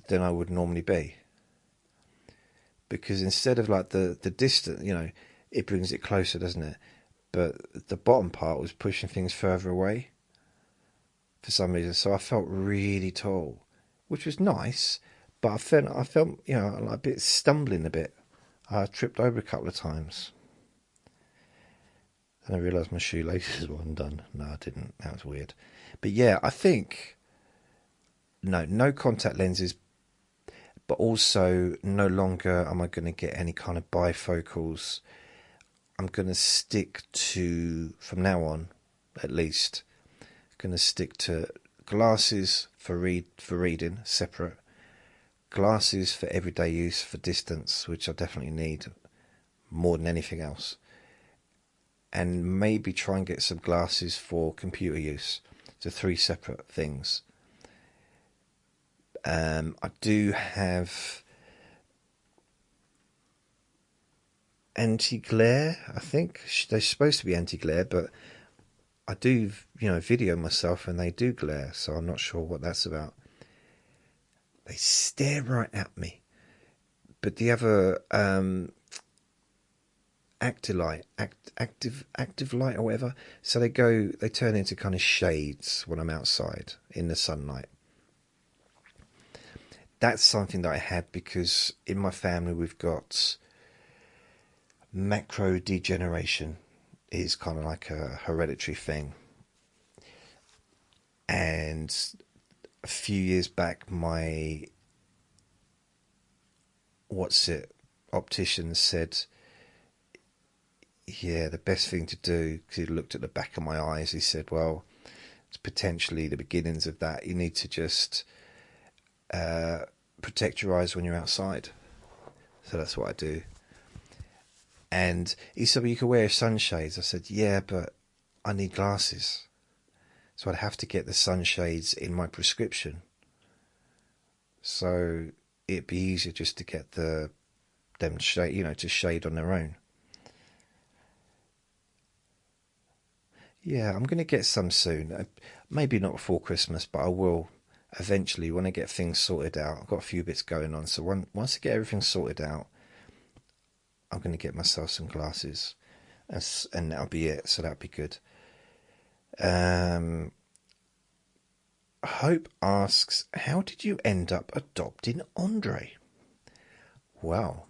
than I would normally be. Because instead of like the distance, it brings it closer, doesn't it? But the bottom part was pushing things further away for some reason. So I felt really tall, which was nice, but I felt like a bit stumbling a bit. I tripped over a couple of times. And I realised my shoelaces were undone. No, I didn't. That was weird. But yeah, I think no contact lenses, but also no longer am I going to get any kind of bifocals. I'm going to stick to, from now on, at least, going to stick to glasses for reading, separate. Glasses for everyday use, for distance, which I definitely need more than anything else. And maybe try and get some glasses for computer use. So 3 separate things. I do have anti-glare, I think. They're supposed to be anti-glare, but I do, video myself and they do glare, so I'm not sure what that's about. They stare right at me. But the other active light or whatever, so they turn into kind of shades when I'm outside in the sunlight. That's something that I had because in my family we've got macro degeneration. It's kind of like a hereditary thing. And a few years back, my optician said, yeah, the best thing to do, because he looked at the back of my eyes, he said, well, it's potentially the beginnings of that. You need to just protect your eyes when you're outside. So that's what I do. And he said, well, you can wear sunshades. I said, yeah, but I need glasses. So I'd have to get the sunshades in my prescription. So it'd be easier just to get them shade, to shade on their own. Yeah, I'm going to get some soon. Maybe not before Christmas, but I will eventually when I get things sorted out. I've got a few bits going on, so once I get everything sorted out, I'm going to get myself some glasses, and that'll be it. So that'll be good. Hope asks, how did you end up adopting Andre? Well,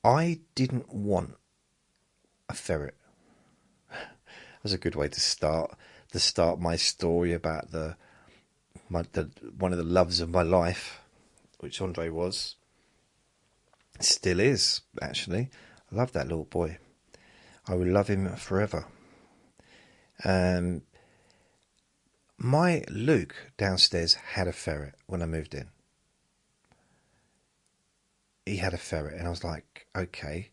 I didn't want a ferret. That's a good way to start my story about one of the loves of my life, which Andre was. Still is, actually. I love that little boy. I will love him forever. My Luke downstairs had a ferret when I moved in. He had a ferret, and I was like, okay.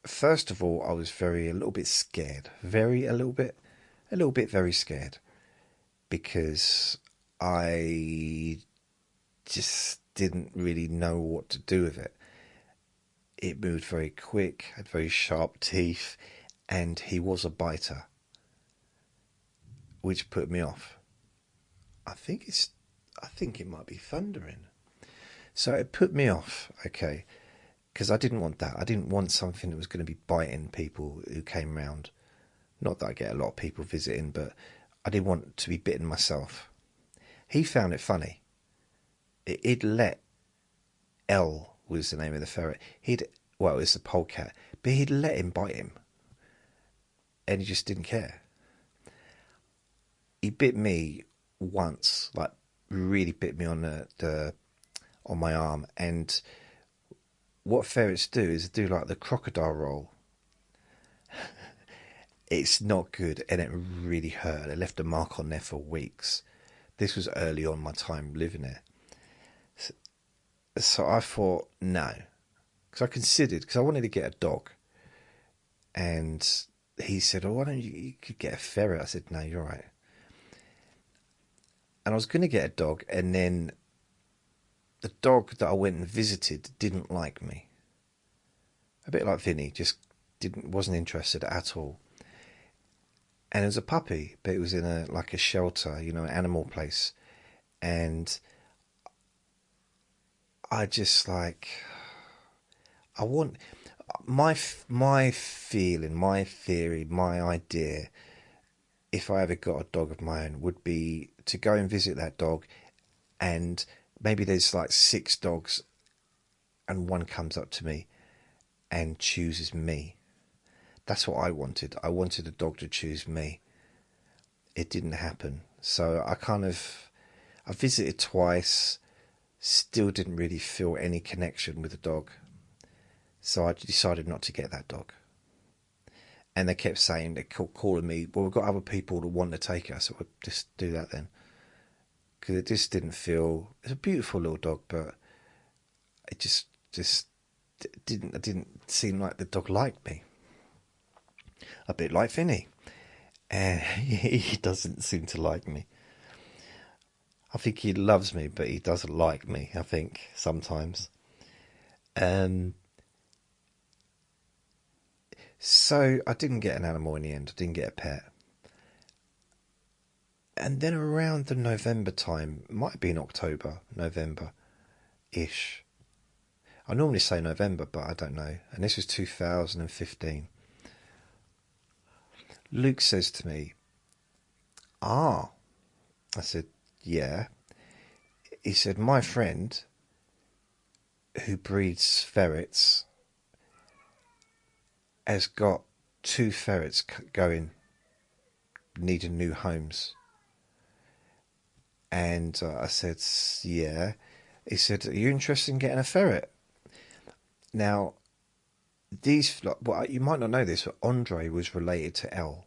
First of all, I was a little bit scared. Very scared. Because I just didn't really know what to do with it. It moved very quick, had very sharp teeth, and he was a biter, which put me off. I think it might be thundering. So it put me off, okay, because I didn't want that. I didn't want something that was going to be biting people who came round. Not that I get a lot of people visiting, but I didn't want to be bitten myself. He found it funny. He'd let L was the name of the ferret. It was the polecat, but he'd let him bite him, and he just didn't care. He bit me once, like really bit me on on my arm, and what ferrets do is do like the crocodile roll. It's not good, and it really hurt. It left a mark on there for weeks. This was early on my time living there. So I thought, no. Because I wanted to get a dog. And he said, oh, why don't you could get a ferret? I said, no, you're right. And I was going to get a dog, and then the dog that I went and visited didn't like me. A bit like Vinny, just wasn't interested at all. And it was a puppy, but it was in a shelter, an animal place. And I just I want my feeling, my theory, my idea, if I ever got a dog of my own, would be to go and visit that dog, and maybe there's 6 dogs, and one comes up to me and chooses me. That's what I wanted. I wanted a dog to choose me. It didn't happen. So I visited twice, still didn't really feel any connection with the dog. So I decided not to get that dog. And they kept saying, calling me, well, we've got other people that want to take it. So we'll just do that then. Because it just didn't feel, it's a beautiful little dog, but it just didn't seem like the dog liked me. A bit like Vinny. And he doesn't seem to like me. I think he loves me, but he doesn't like me, I think, sometimes. So I didn't get an animal in the end. I didn't get a pet. And then around the November time, might have been October, November-ish. I normally say November, but I don't know. And this was 2015. Luke says to me, I said, yeah. He said, my friend who breeds ferrets has got 2 ferrets needing new homes. And I said, yeah. He said, are you interested in getting a ferret? Now, well, you might not know this, but Andre was related to L.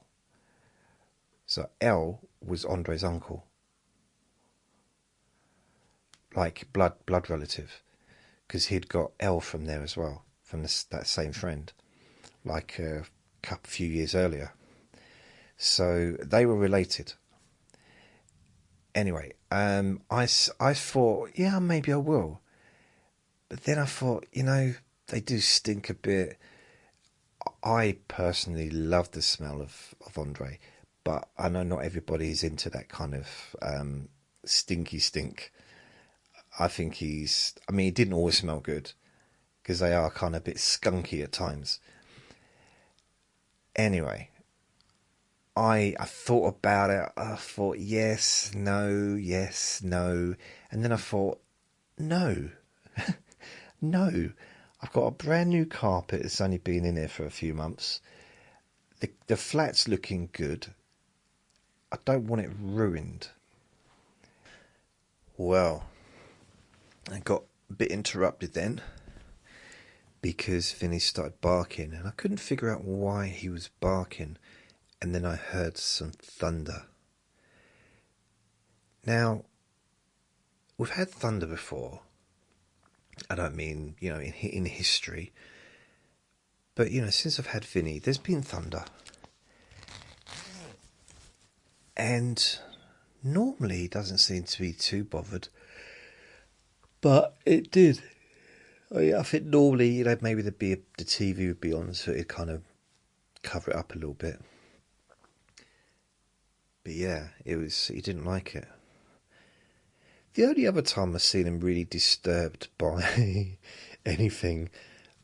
So L was Andre's uncle. Like blood relative. Because he'd got L from there as well, from that same friend. Like a few years earlier. So they were related. Anyway, I thought, yeah, maybe I will. But then I thought, they do stink a bit. I personally love the smell of Andre, but I know not everybody is into that kind of stinky stink. I think he didn't always smell good, because they are kind of a bit skunky at times. Anyway, I thought about it. I thought, yes, no. And then I thought, no. No. I've got a brand new carpet that's only been in there for a few months. The flat's looking good. I don't want it ruined. Well, I got a bit interrupted then because Vinny started barking and I couldn't figure out why he was barking. And then I heard some thunder. Now, we've had thunder before. I don't mean, in history. But, since I've had Vinny, there's been thunder. And normally he doesn't seem to be too bothered. But it did. I think normally, maybe the TV would be on, so it'd kind of cover it up a little bit. But yeah, he didn't like it. The only other time I've seen him really disturbed by anything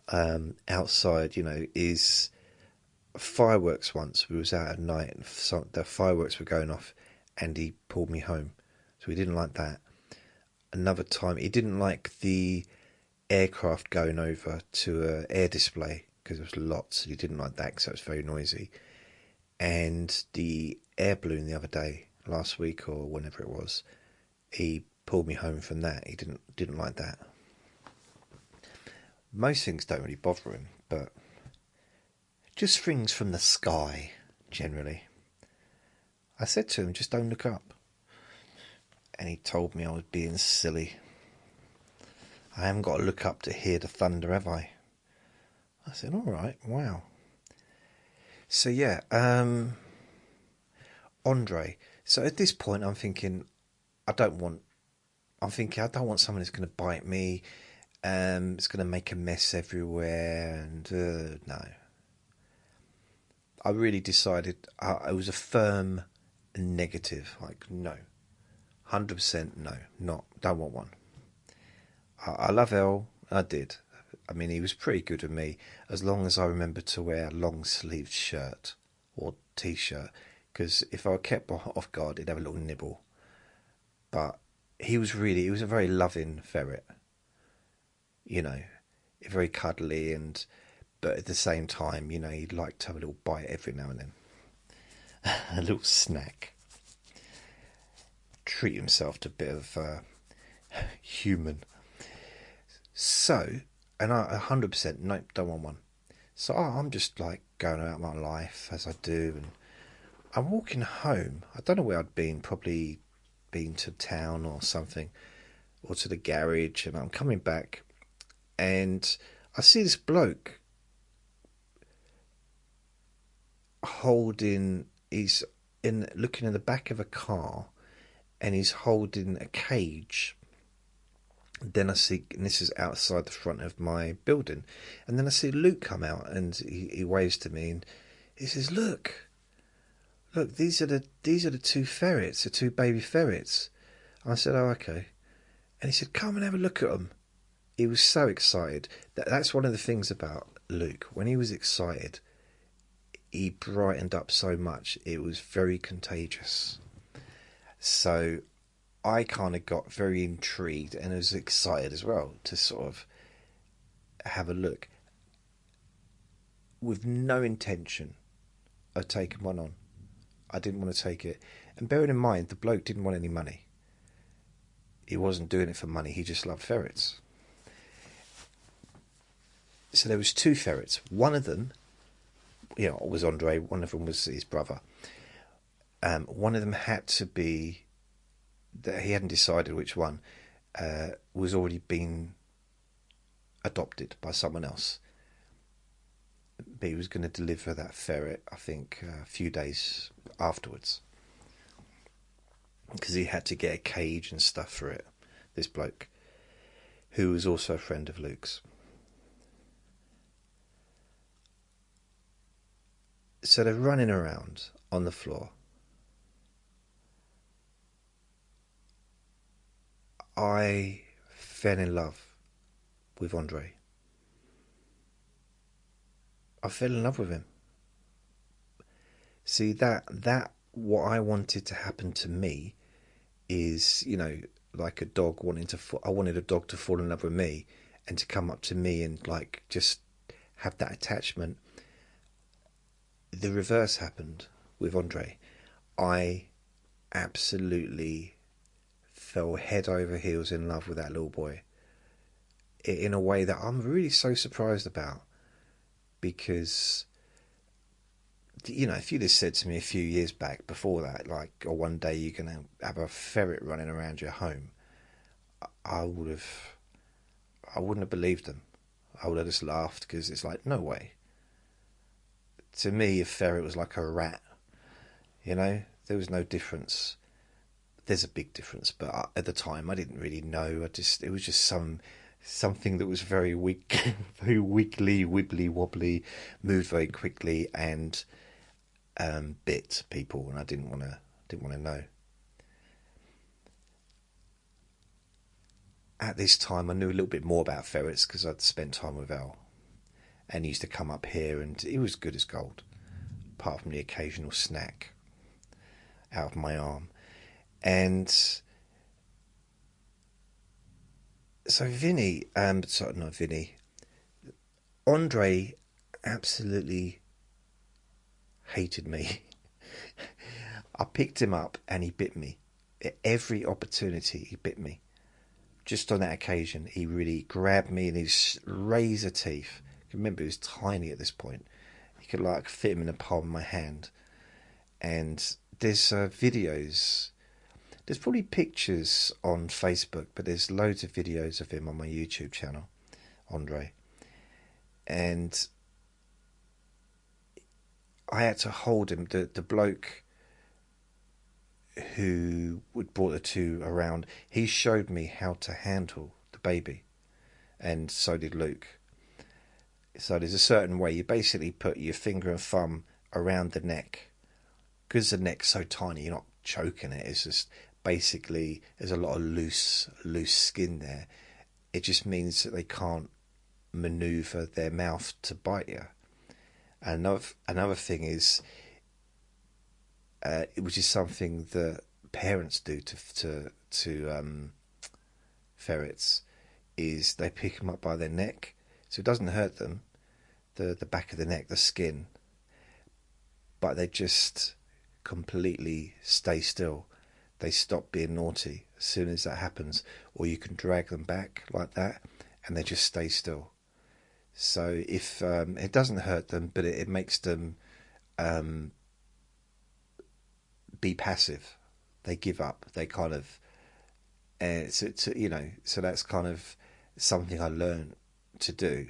outside, is fireworks once. We was out at night and the fireworks were going off and he pulled me home. So he didn't like that. Another time, he didn't like the aircraft going over to an air display because there was lots. He didn't like that because it was very noisy. And the air balloon the other day, last week or whenever it was, he pulled me home from that. He didn't like that. Most things don't really bother him, but just things from the sky, generally. I said to him, just don't look up. And he told me I was being silly. I haven't got to look up to hear the thunder, have I? I said, all right, wow. So yeah, Andre. So at this point, I'm thinking, I don't want someone that's going to bite me. It's going to make a mess everywhere, and no. I really decided I was a firm negative. Like, no, 100% no, don't want one. I love Elle. I did. I mean, he was pretty good with me as long as I remembered to wear a long-sleeved shirt or t-shirt. Because if I kept off guard, he'd have a little nibble. But he was a very loving ferret. Very cuddly, but at the same time, he'd like to have a little bite every now and then. A little snack. Treat himself to a bit of human. So, and I 100% nope, don't want one. So I'm just like going about my life as I do, and I'm walking home. I don't know where I'd been, probably been to town or something, or to the garage, and I'm coming back, and I see this bloke looking in the back of a car, and he's holding a cage. Then I see, and this is outside the front of my building, and then I see Luke come out, and he waves to me, and he says, look, look, these are the two ferrets, the two baby ferrets. I said, oh, okay. And he said, come and have a look at them. He was so excited. That's one of the things about Luke. When he was excited, he brightened up so much. It was very contagious. So I kind of got very intrigued and was excited as well to sort of have a look with no intention of taking one on. I didn't want to take it. And bearing in mind, the bloke didn't want any money. He wasn't doing it for money. He just loved ferrets. So there was two ferrets. One of them, was Andre. One of them was his brother. One of them had to be, that he hadn't decided which one, was already been adopted by someone else. But he was going to deliver that ferret, I think, a few days afterwards. Because he had to get a cage and stuff for it, this bloke, who was also a friend of Luke's. So they're running around on the floor. I fell in love with Andre. I fell in love with him. See, that what I wanted to happen to me is, like a dog wanting to. I wanted a dog to fall in love with me and to come up to me and like just have that attachment. The reverse happened with Andre. I absolutely fell head over heels in love with that little boy in a way that I'm really so surprised about, because if you'd have said to me a few years back before that, like, or one day you're going to have a ferret running around your home, I wouldn't have believed them. I would have just laughed, because it's like, no way. To me, a ferret was like a rat. There was no difference. There's a big difference, but at the time I didn't really know. It was just something that was very weak, very wiggly, wibbly wobbly, moved very quickly, and bit people, and I didn't want to know. At this time, I knew a little bit more about ferrets because I'd spent time with Elle, and he used to come up here, and he was good as gold, apart from the occasional snack out of my arm. And so Vinny, not Vinny, Andre absolutely hated me. I picked him up and he bit me. At every opportunity, he bit me. Just on that occasion, he really grabbed me in his razor teeth. Remember, he was tiny at this point. You could like fit him in the palm of my hand. And there's videos. There's probably pictures on Facebook, but there's loads of videos of him on my YouTube channel, Andre. And I had to hold him. The bloke who would brought the two around, he showed me how to handle the baby, and so did Luke. So there's a certain way. You basically put your finger and thumb around the neck. Because the neck's so tiny, you're not choking it. It's just basically there's a lot of loose skin there. It just means that they can't maneuver their mouth to bite you. And another thing is, which is something that parents do to ferrets, is they pick them up by their neck, so it doesn't hurt them, the back of the neck, the skin, but they just completely stay still. They stop being naughty as soon as that happens, or you can drag them back like that and they just stay still. So if it doesn't hurt them, but it makes them be passive. They give up. They kind of so that's kind of something I learned to do.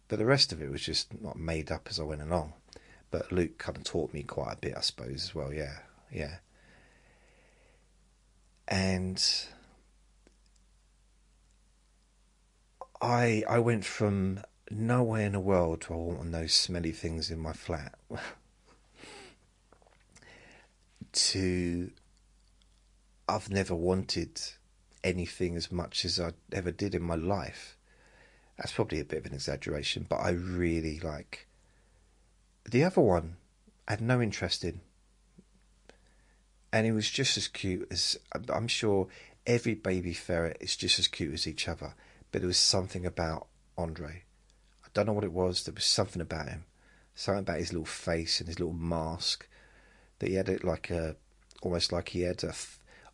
But the rest of it was just not made up as I went along. But Luke kind of taught me quite a bit, I suppose, as well. Yeah. And I went from nowhere in the world to I want those smelly things in my flat. to I've never wanted anything as much as I ever did in my life. That's probably a bit of an exaggeration, but I really like. The other one I had no interest in. And it was just as cute as, I'm sure every baby ferret is just as cute as each other. But there was something about Andre. I don't know what it was. There was something about him. Something about his little face and his little mask. That he had it like almost like he had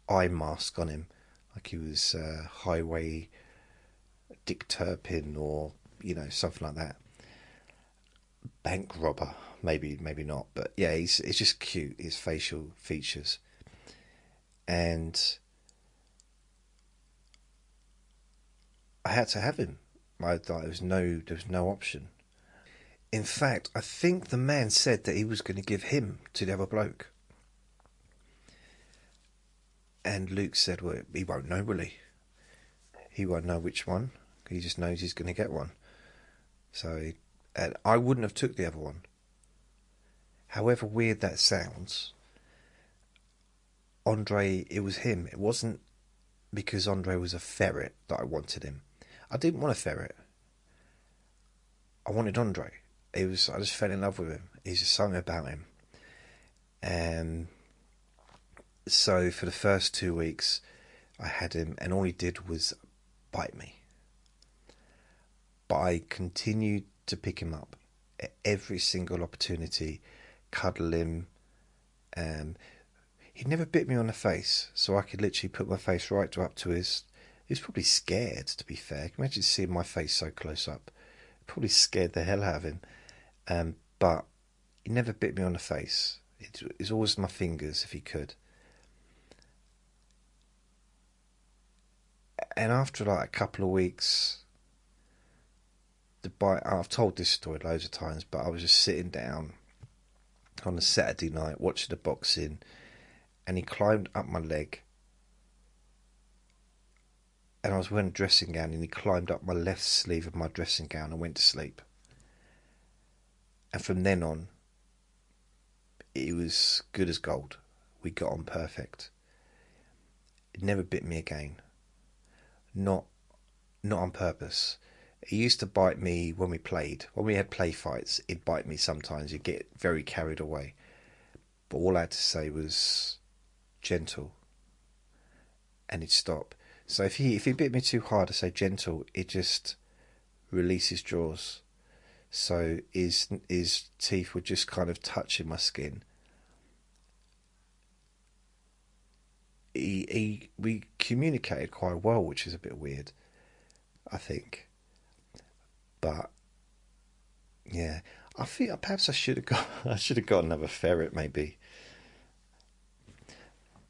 eye mask on him. Like he was highway Dick Turpin or, something like that. Bank robber. Maybe not. But yeah, it's just cute, his facial features. And I had to have him. There was no option. In fact, I think the man said that he was going to give him to the other bloke. And Luke said, well, he won't know, will he? He won't know which one. He just knows he's going to get one. So, and I wouldn't have took the other one. However weird that sounds, Andre, it was him. It wasn't because Andre was a ferret that I wanted him. I didn't want a ferret. I wanted Andre. I just fell in love with him. He's just something about him. And so for the first 2 weeks, I had him, and all he did was bite me. But I continued to pick him up at every single opportunity, cuddle him. He never bit me on the face, so I could literally put my face right up to his. He was probably scared, to be fair. Imagine seeing my face so close up. Probably scared the hell out of him. But he never bit me on the face. It was always my fingers, if he could. And after like a couple of weeks, the bite. I've told this story loads of times, but I was just sitting down on a Saturday night watching the boxing, and he climbed up my leg. And I was wearing a dressing gown, and he climbed up my left sleeve of my dressing gown and went to sleep. And from then on, it was good as gold. We got on perfect. It never bit me again. Not on purpose. He used to bite me when we played. When we had play fights, he'd bite me sometimes. He'd get very carried away. But all I had to say was gentle. And he'd stop. So if he bit me too hard, I say gentle, it just release his jaws. So his teeth would just kind of touch in my skin. We communicated quite well, which is a bit weird, I think. But yeah, I think perhaps I should have got another ferret, maybe.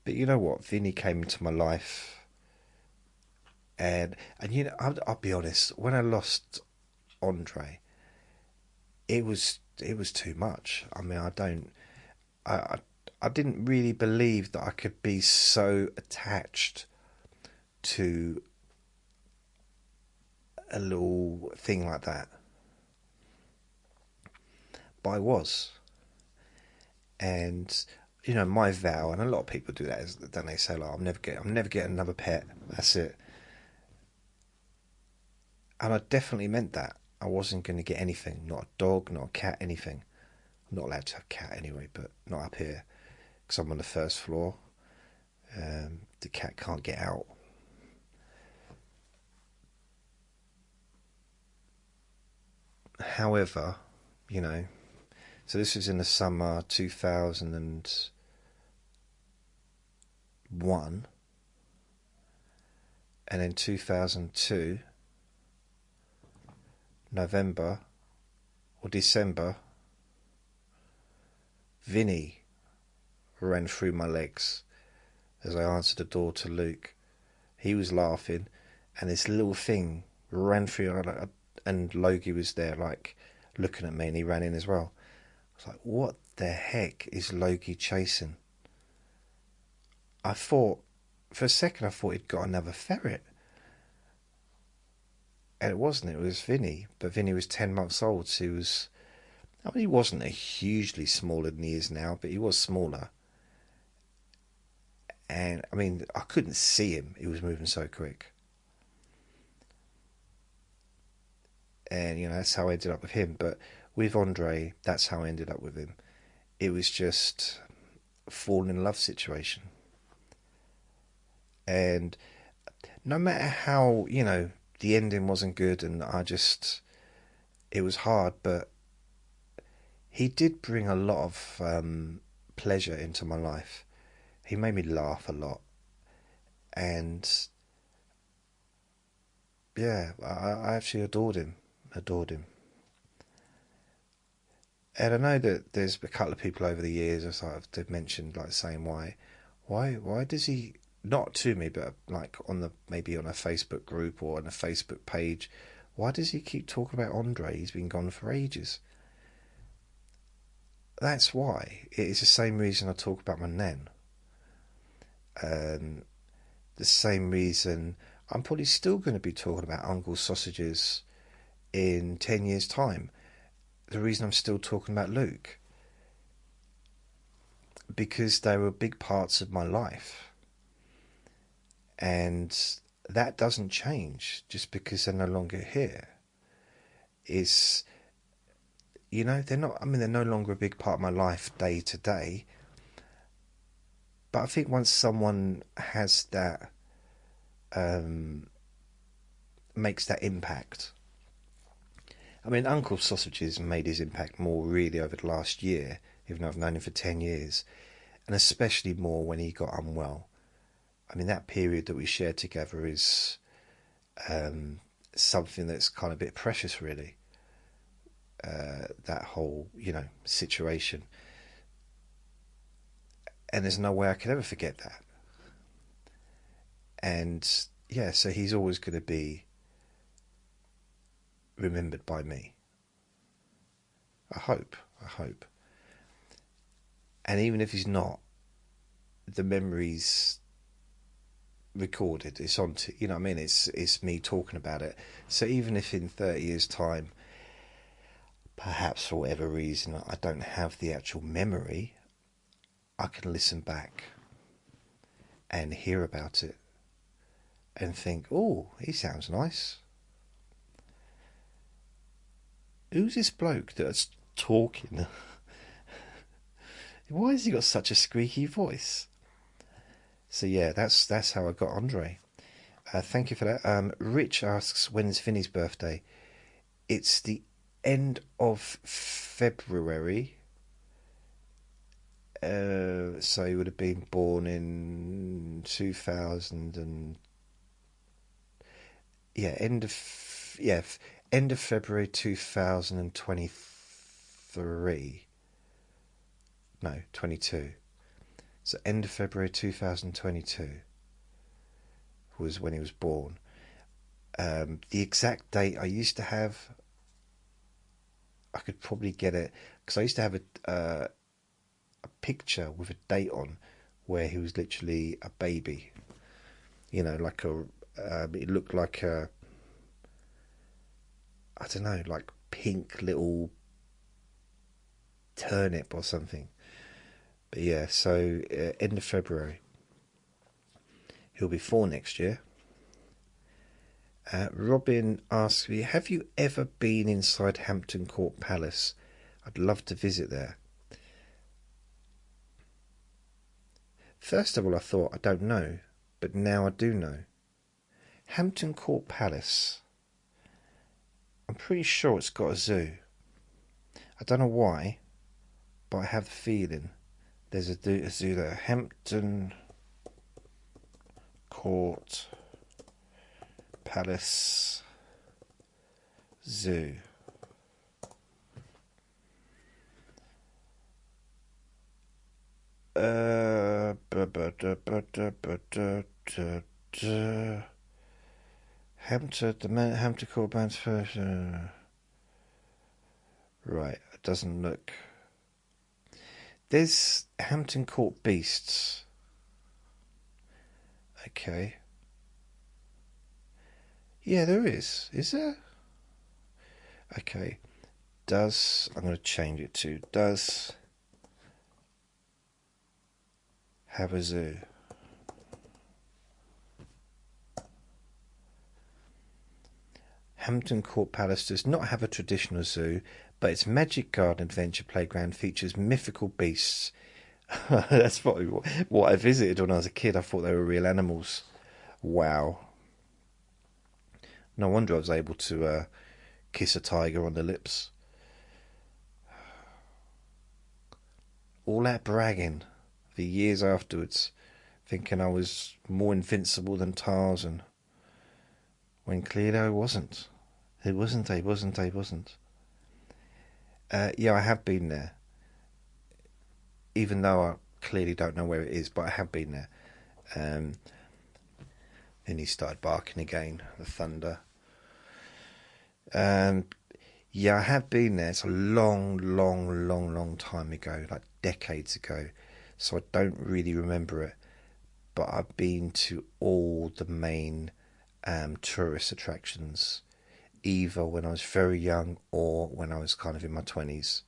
But you know what? Vinny came into my life. And I'll be honest, when I lost Andre, it was too much. I mean, I didn't really believe that I could be so attached to a little thing like that. But I was. And my vow, and a lot of people do that, is then they say, like, I'm never getting another pet. That's it. And I definitely meant that. I wasn't going to get anything. Not a dog, not a cat, anything. I'm not allowed to have a cat anyway, but not up here. Because I'm on the first floor. The cat can't get out. However, so this was in the summer 2001. And then 2002... November or December, Vinny ran through my legs as I answered the door to Luke. He was laughing, and this little thing ran through, and Logie was there, like, looking at me, and he ran in as well. I was like, what the heck is Logie chasing? For a second, I thought he'd got another ferret. And it wasn't. It was Vinny. But Vinny was 10 months old. So he wasn't a hugely smaller than he is now, but he was smaller. And, I mean, I couldn't see him. He was moving so quick. And, you know, that's how I ended up with him. But with Andre, that's how I ended up with him. It was just a fall in love situation. And no matter how, you know, the ending wasn't good and it was hard, but he did bring a lot of pleasure into my life. He made me laugh a lot. And yeah, I actually adored him. And I know that there's a couple of people over the years they've mentioned, like, saying why does he, not to me, but like maybe on a Facebook group or on a Facebook page, why does he keep talking about Andre? He's been gone for ages. That's why. It is the same reason I talk about my nan. The same reason I'm probably still going to be talking about Uncle Sausages in 10 years' time. The reason I'm still talking about Luke. Because they were big parts of my life. And that doesn't change just because they're no longer here. It's, you know, they're no longer a big part of my life day to day. But I think once someone has that, makes that impact. I mean, Uncle Sausages made his impact more really over the last year, even though I've known him for 10 years. And especially more when he got unwell. I mean, that period that we shared together is something that's kind of a bit precious, really. That whole, you know, situation. And there's no way I could ever forget that. And yeah, so he's always going to be remembered by me. I hope. And even if he's not, the memories recorded, it's on to, you know what I mean, it's me talking about it. So even if in 30 years' time, perhaps for whatever reason I don't have the actual memory, I can listen back and hear about it and think, oh, he sounds nice. Who's this bloke that's talking? Why has he got such a squeaky voice? So yeah, that's how I got Andre. Thank you for that. Rich asks, when's Vinny's birthday? It's the end of February. So he would have been born in 2000 and end of February 2023. No, 22. So end of February 2022 was when he was born. The exact date I used to have, I could probably get it, because I used to have a picture with a date on where he was literally a baby. You know, like it looked like a, I don't know, like pink little turnip or something. But yeah, so end of February. He'll be 4 next year. Robin asks me, have you ever been inside Hampton Court Palace? I'd love to visit there. First of all, I thought, I don't know, but now I do know. Hampton Court Palace, I'm pretty sure it's got a zoo. I don't know why, but I have the feeling there's a zoo there. Hampton Court Palace Zoo. Hampton Court Palace first. Right, it doesn't look. There's Hampton Court Beasts. Okay. Yeah, there is. Is there? Okay. I'm going to change it to does have a zoo. Hampton Court Palace does not have a traditional zoo, but its Magic Garden Adventure Playground features mythical beasts. That's probably what I visited when I was a kid. I thought they were real animals. Wow. No wonder I was able to kiss a tiger on the lips. All that bragging for years afterwards, thinking I was more invincible than Tarzan, when clearly I wasn't. He wasn't. Yeah, I have been there. Even though I clearly don't know where it is, but I have been there. Then he started barking again, the thunder. Yeah, I have been there. It's a long time ago, like decades ago. So I don't really remember it. But I've been to all the main tourist attractions, either when I was very young or when I was kind of in my 20s.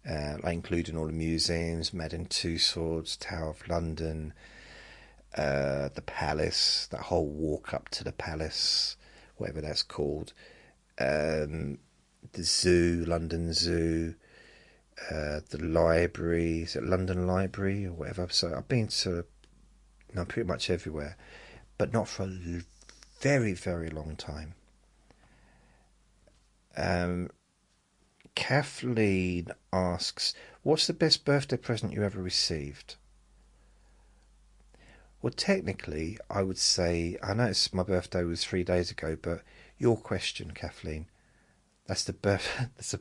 Like including all the museums, Madame Tussauds, Tower of London, the Palace, that whole walk up to the Palace, whatever that's called, the zoo, London Zoo, the library, is it London Library or whatever? So I've been to pretty much everywhere, but not for a very long time. Kathleen asks, what's the best birthday present you ever received? Well, technically, I would say, I know my birthday was 3 days ago, but your question, Kathleen, that's the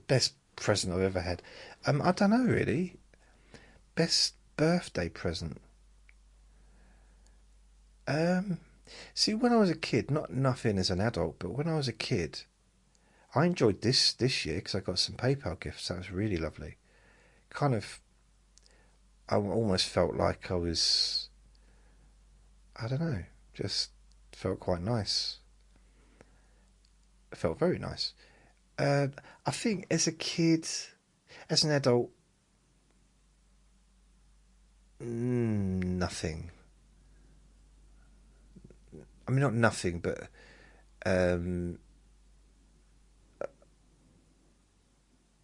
best present I've ever had. I don't know, really. Best birthday present. See, when I was a kid, not nothing as an adult, but when I was a kid, I enjoyed this year because I got some PayPal gifts. That was really lovely. Kind of, I almost felt like I was, I don't know, just felt quite nice. It felt very nice. I think as a kid, as an adult, nothing. I mean, not nothing, but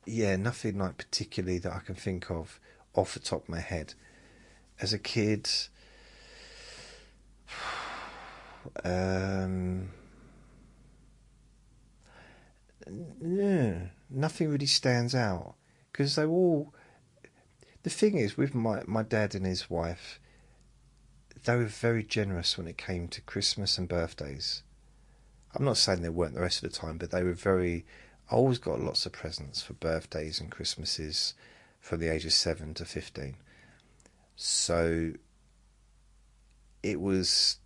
yeah, nothing like particularly that I can think of off the top of my head. As a kid, nothing really stands out because they all. The thing is, with my dad and his wife, they were very generous when it came to Christmas and birthdays. I'm not saying they weren't the rest of the time, but they were very. I always got lots of presents for birthdays and Christmases from the age of 7 to 15. So it was,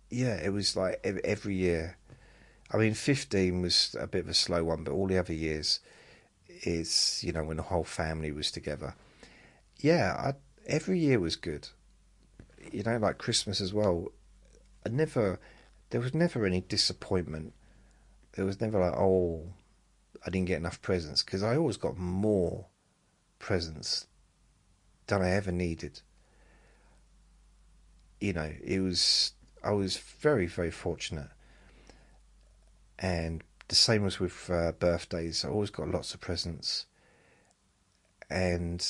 yeah, it was like every year. I mean, 15 was a bit of a slow one, but all the other years is, when the whole family was together. Yeah, every year was good. Like Christmas as well. There was never any disappointment. There was never like, oh, I didn't get enough presents, because I always got more presents than I ever needed. I was very fortunate. And the same was with birthdays. I always got lots of presents. And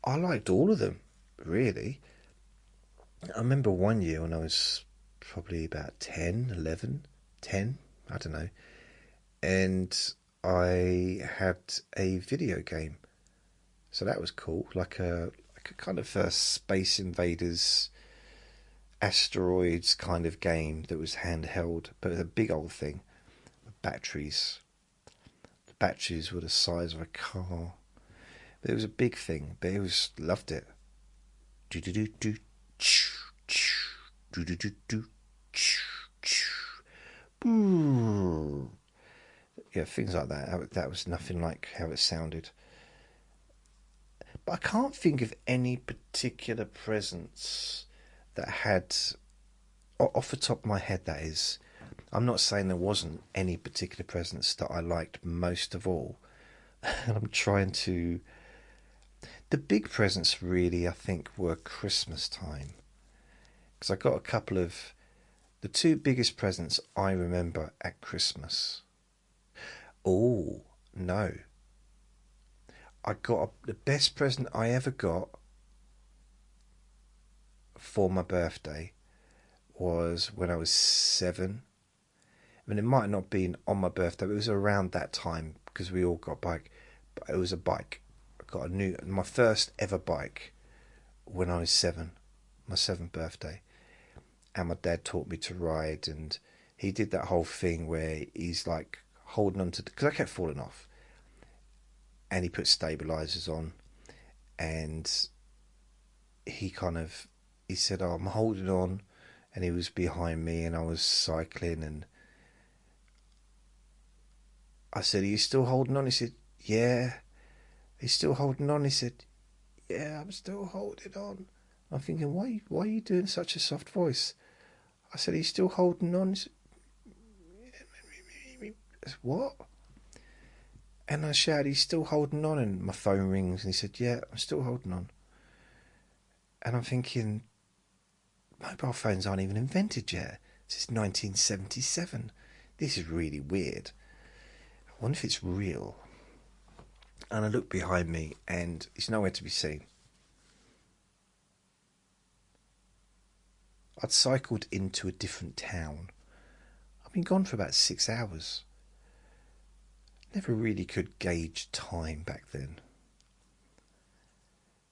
I liked all of them, really. I remember one year when I was probably about 10, 11, 10, I don't know. And I had a video game. So that was cool. Like a kind of a Space Invaders asteroids kind of game that was handheld, but it was a big old thing with batteries. The batteries were the size of a car. But it was a big thing, but loved it. Yeah, things like that. That was nothing like how it sounded. But I can't think of any particular presents that had, off the top of my head, that is. I'm not saying there wasn't any particular presents that I liked most of all. And I'm trying to. The big presents really, I think, were Christmas time. Because I got a couple of The two biggest presents I remember at Christmas. Oh, no. The best present I ever got for my birthday was when I was 7. I mean, it might not have been on my birthday, but it was around that time because we all got a bike. But it was a bike. I got my first ever bike when I was 7, my 7th birthday. And my dad taught me to ride, and he did that whole thing where he's like holding on to, because I kept falling off, and he put stabilizers on, and he said, "Oh, I'm holding on," and he was behind me, and I was cycling, and I said, "Are you still holding on?" He said, "Yeah." "He's still holding on?" He said, "Yeah, I'm still holding on." I'm thinking, why are you doing such a soft voice? I said, "Are you still holding on?" He said, "What?" And I shouted, "He's still holding on," and my phone rings, and he said, "Yeah, I'm still holding on." And I'm thinking, mobile phones aren't even invented yet. This is 1977. This is really weird. I wonder if it's real. And I look behind me, and he's nowhere to be seen. I'd cycled into a different town. I'd been gone for about 6 hours. Never really could gauge time back then.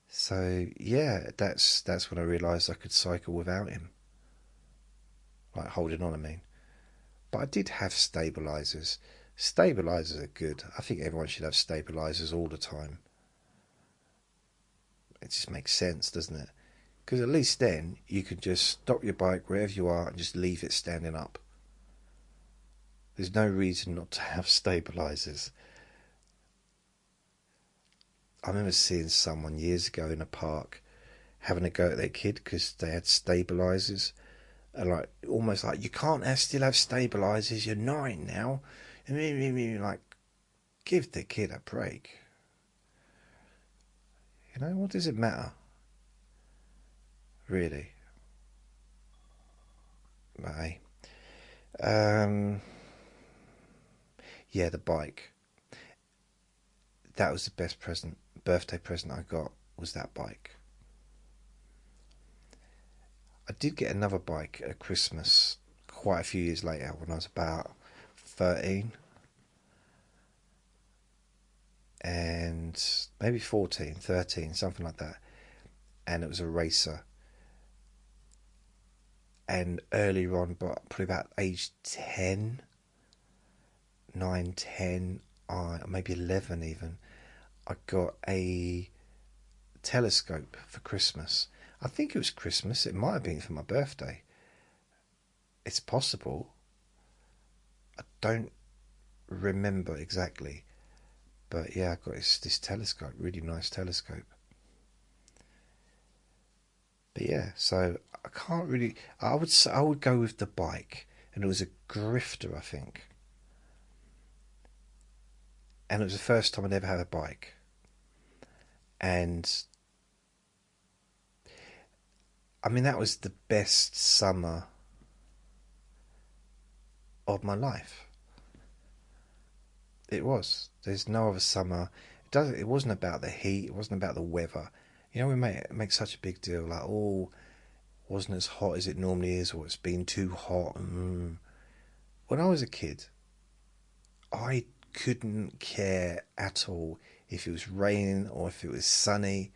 So yeah, that's when I realised I could cycle without him. Like holding on, I mean. But I did have stabilisers. Stabilisers are good. I think everyone should have stabilisers all the time. It just makes sense, doesn't it? Because at least then you can just stop your bike wherever you are and just leave it standing up. There's no reason not to have stabilisers. I remember seeing someone years ago in a park having a go at their kid because they had stabilisers. And like, almost like, "You can't still have stabilisers, you're 9 now." And like, give the kid a break. You know, what does it matter? Really? But, yeah, the bike. That was the best birthday present I got, was that bike. I did get another bike at Christmas quite a few years later when I was about 13 and maybe 14, 13, something like that. And it was a racer. And earlier on, but probably about age 10, 9, 10, maybe 11 even, I got a telescope for Christmas. I think it was Christmas. It might have been for my birthday. It's possible. I don't remember exactly. But yeah, I got this telescope, really nice telescope. But yeah, so I can't really. I would go with the bike, and it was a grifter, I think. And it was the first time I'd ever had a bike. And I mean, that was the best summer of my life. It was. There's no other summer. It wasn't about the heat. It wasn't about the weather. You know, we make such a big deal like, "Oh, wasn't as hot as it normally is," or "It's been too hot." When I was a kid, I couldn't care at all if it was raining or if it was sunny.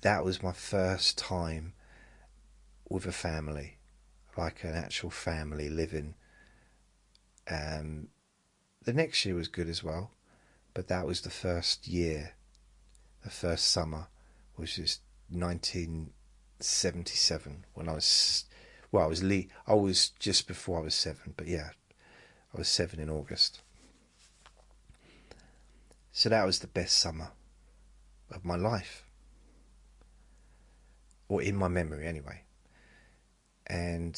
That was my first time with a family, like an actual family living. The next year was good as well, but that was the first year, the first summer, which is 1977 when I was, well, I was just before I was 7, but yeah, I was 7 in August. So that was the best summer of my life, or in my memory anyway. And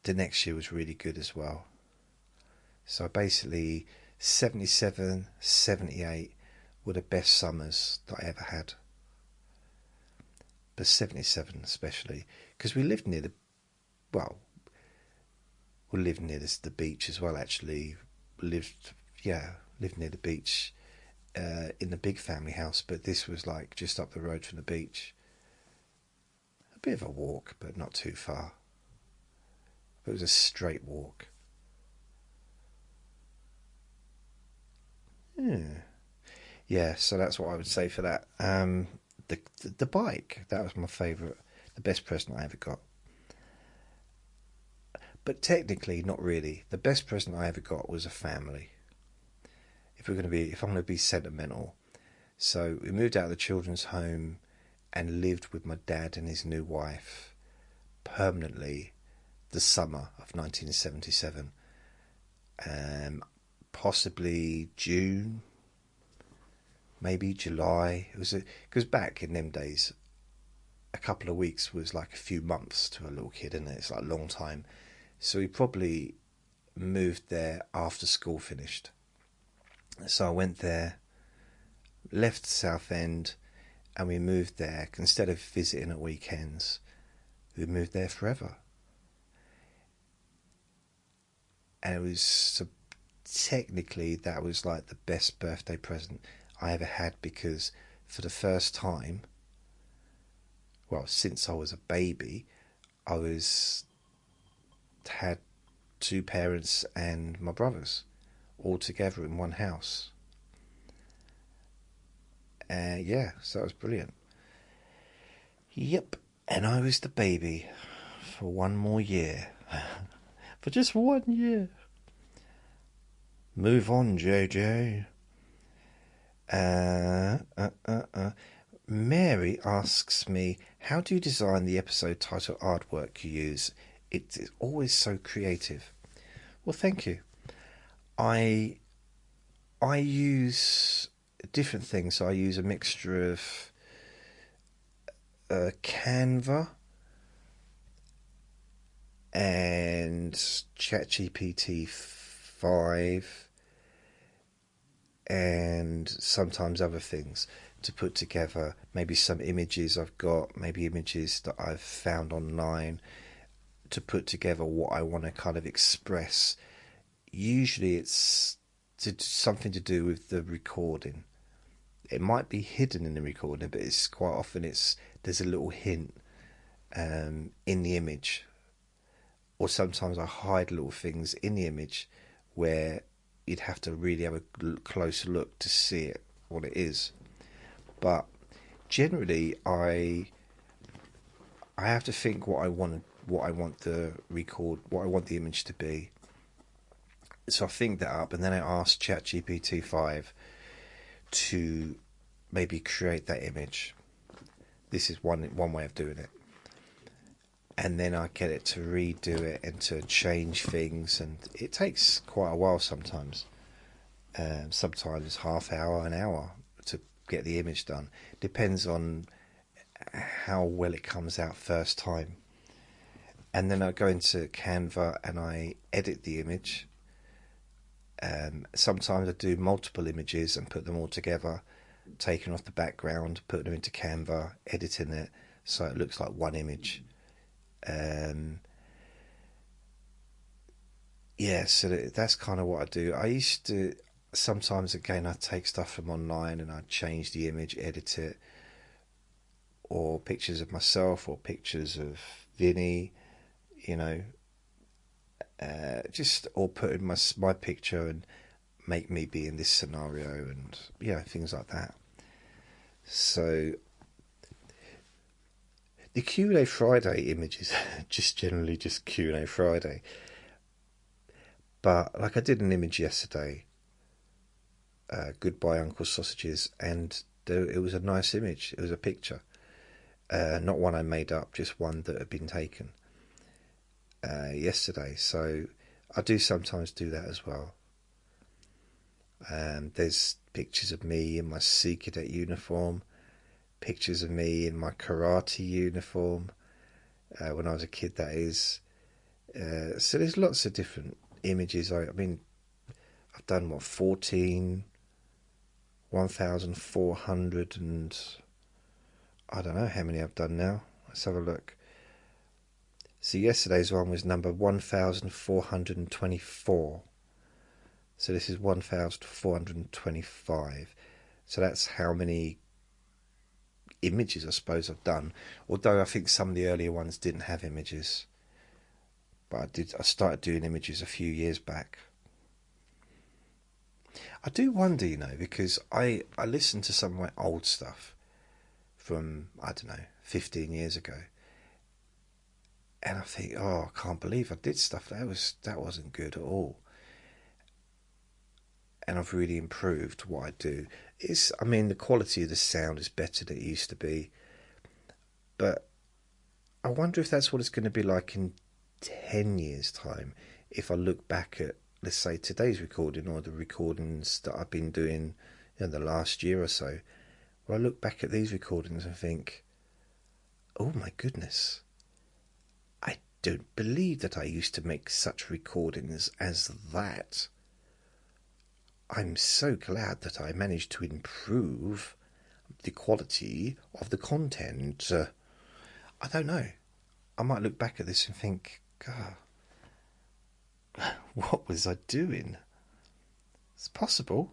the next year was really good as well. So basically 77, 78 were the best summers that I ever had. But 77 especially, because we lived near the well, we lived near the beach as well, actually. Lived near the beach in the big family house, but this was like just up the road from the beach. A bit of a walk, but not too far. It was a straight walk. Yeah, so that's what I would say for that. The bike, that was my favourite, the best present I ever got. But technically, not really. The best present I ever got was a family. If I'm going to be sentimental, so we moved out of the children's home and lived with my dad and his new wife permanently the summer of 1977. Possibly June, maybe July. It was because back in them days, a couple of weeks was like a few months to a little kid, isn't it? It's like a long time. So we probably moved there after school finished. So I went there, left Southend, and we moved there. Instead of visiting at weekends, we moved there forever. And it was, so technically, that was like the best birthday present I ever had, because for the first time, well, since I was a baby, I had two parents and my brothers all together in one house. Yeah, so that was brilliant. Yep, and I was the baby for one more year. For just 1 year. Move on, JJ. Mary asks me, how do you design the episode title artwork you use? It is always so creative. Well, thank you. I use different things. I use a mixture of Canva and ChatGPT 5 and sometimes other things to put together. Maybe some images I've got, maybe images that I've found online, to put together what I want to kind of express. Usually it's something to do with the recording. It might be hidden in the recording, but it's quite often there's a little hint in the image, or sometimes I hide little things in the image where you'd have to really have a close look to see it, what it is. But generally, I have to think what I want the image to be. So I think that up, and then I ask ChatGPT 5 to maybe create that image. This is one way of doing it. And then I get it to redo it and to change things, and it takes quite a while sometimes. Sometimes half hour, an hour to get the image done. Depends on how well it comes out first time. And then I go into Canva and I edit the image. Sometimes I do multiple images and put them all together, taking off the background, putting them into Canva, editing it so it looks like one image. So that's kind of what I do. I used to, sometimes again, I take stuff from online and I change the image, edit it, or pictures of myself or pictures of Vinny, or put in my picture and make me be in this scenario, and things like that. So the Q&A Friday images just generally just Q&A Friday. But like I did an image yesterday, Goodbye Uncle Sausages, and it was a nice image. It was a picture. Not one I made up, just one that had been taken yesterday. So I do sometimes do that as well. There's pictures of me in my Sea Cadet uniform, pictures of me in my karate uniform, when I was a kid, that is. So there's lots of different images. I mean, I've done 1,400, and I don't know how many I've done now. Let's have a look. So yesterday's one was number 1424. So this is 1425. So that's how many images I suppose I've done. Although I think some of the earlier ones didn't have images. But I started doing images a few years back. I do wonder, because I listened to some of my old stuff from, I don't know, 15 years ago. And I think, oh, I can't believe I did stuff that wasn't good at all. And I've really improved what I do. The quality of the sound is better than it used to be. But I wonder if that's what it's going to be like in 10 years' time. If I look back at, let's say, today's recording or the recordings that I've been doing in the last year or so. Well, I look back at these recordings and think, oh my goodness, I don't believe that I used to make such recordings as that. I'm so glad that I managed to improve the quality of the content. I don't know. I might look back at this and think, God, what was I doing? It's possible.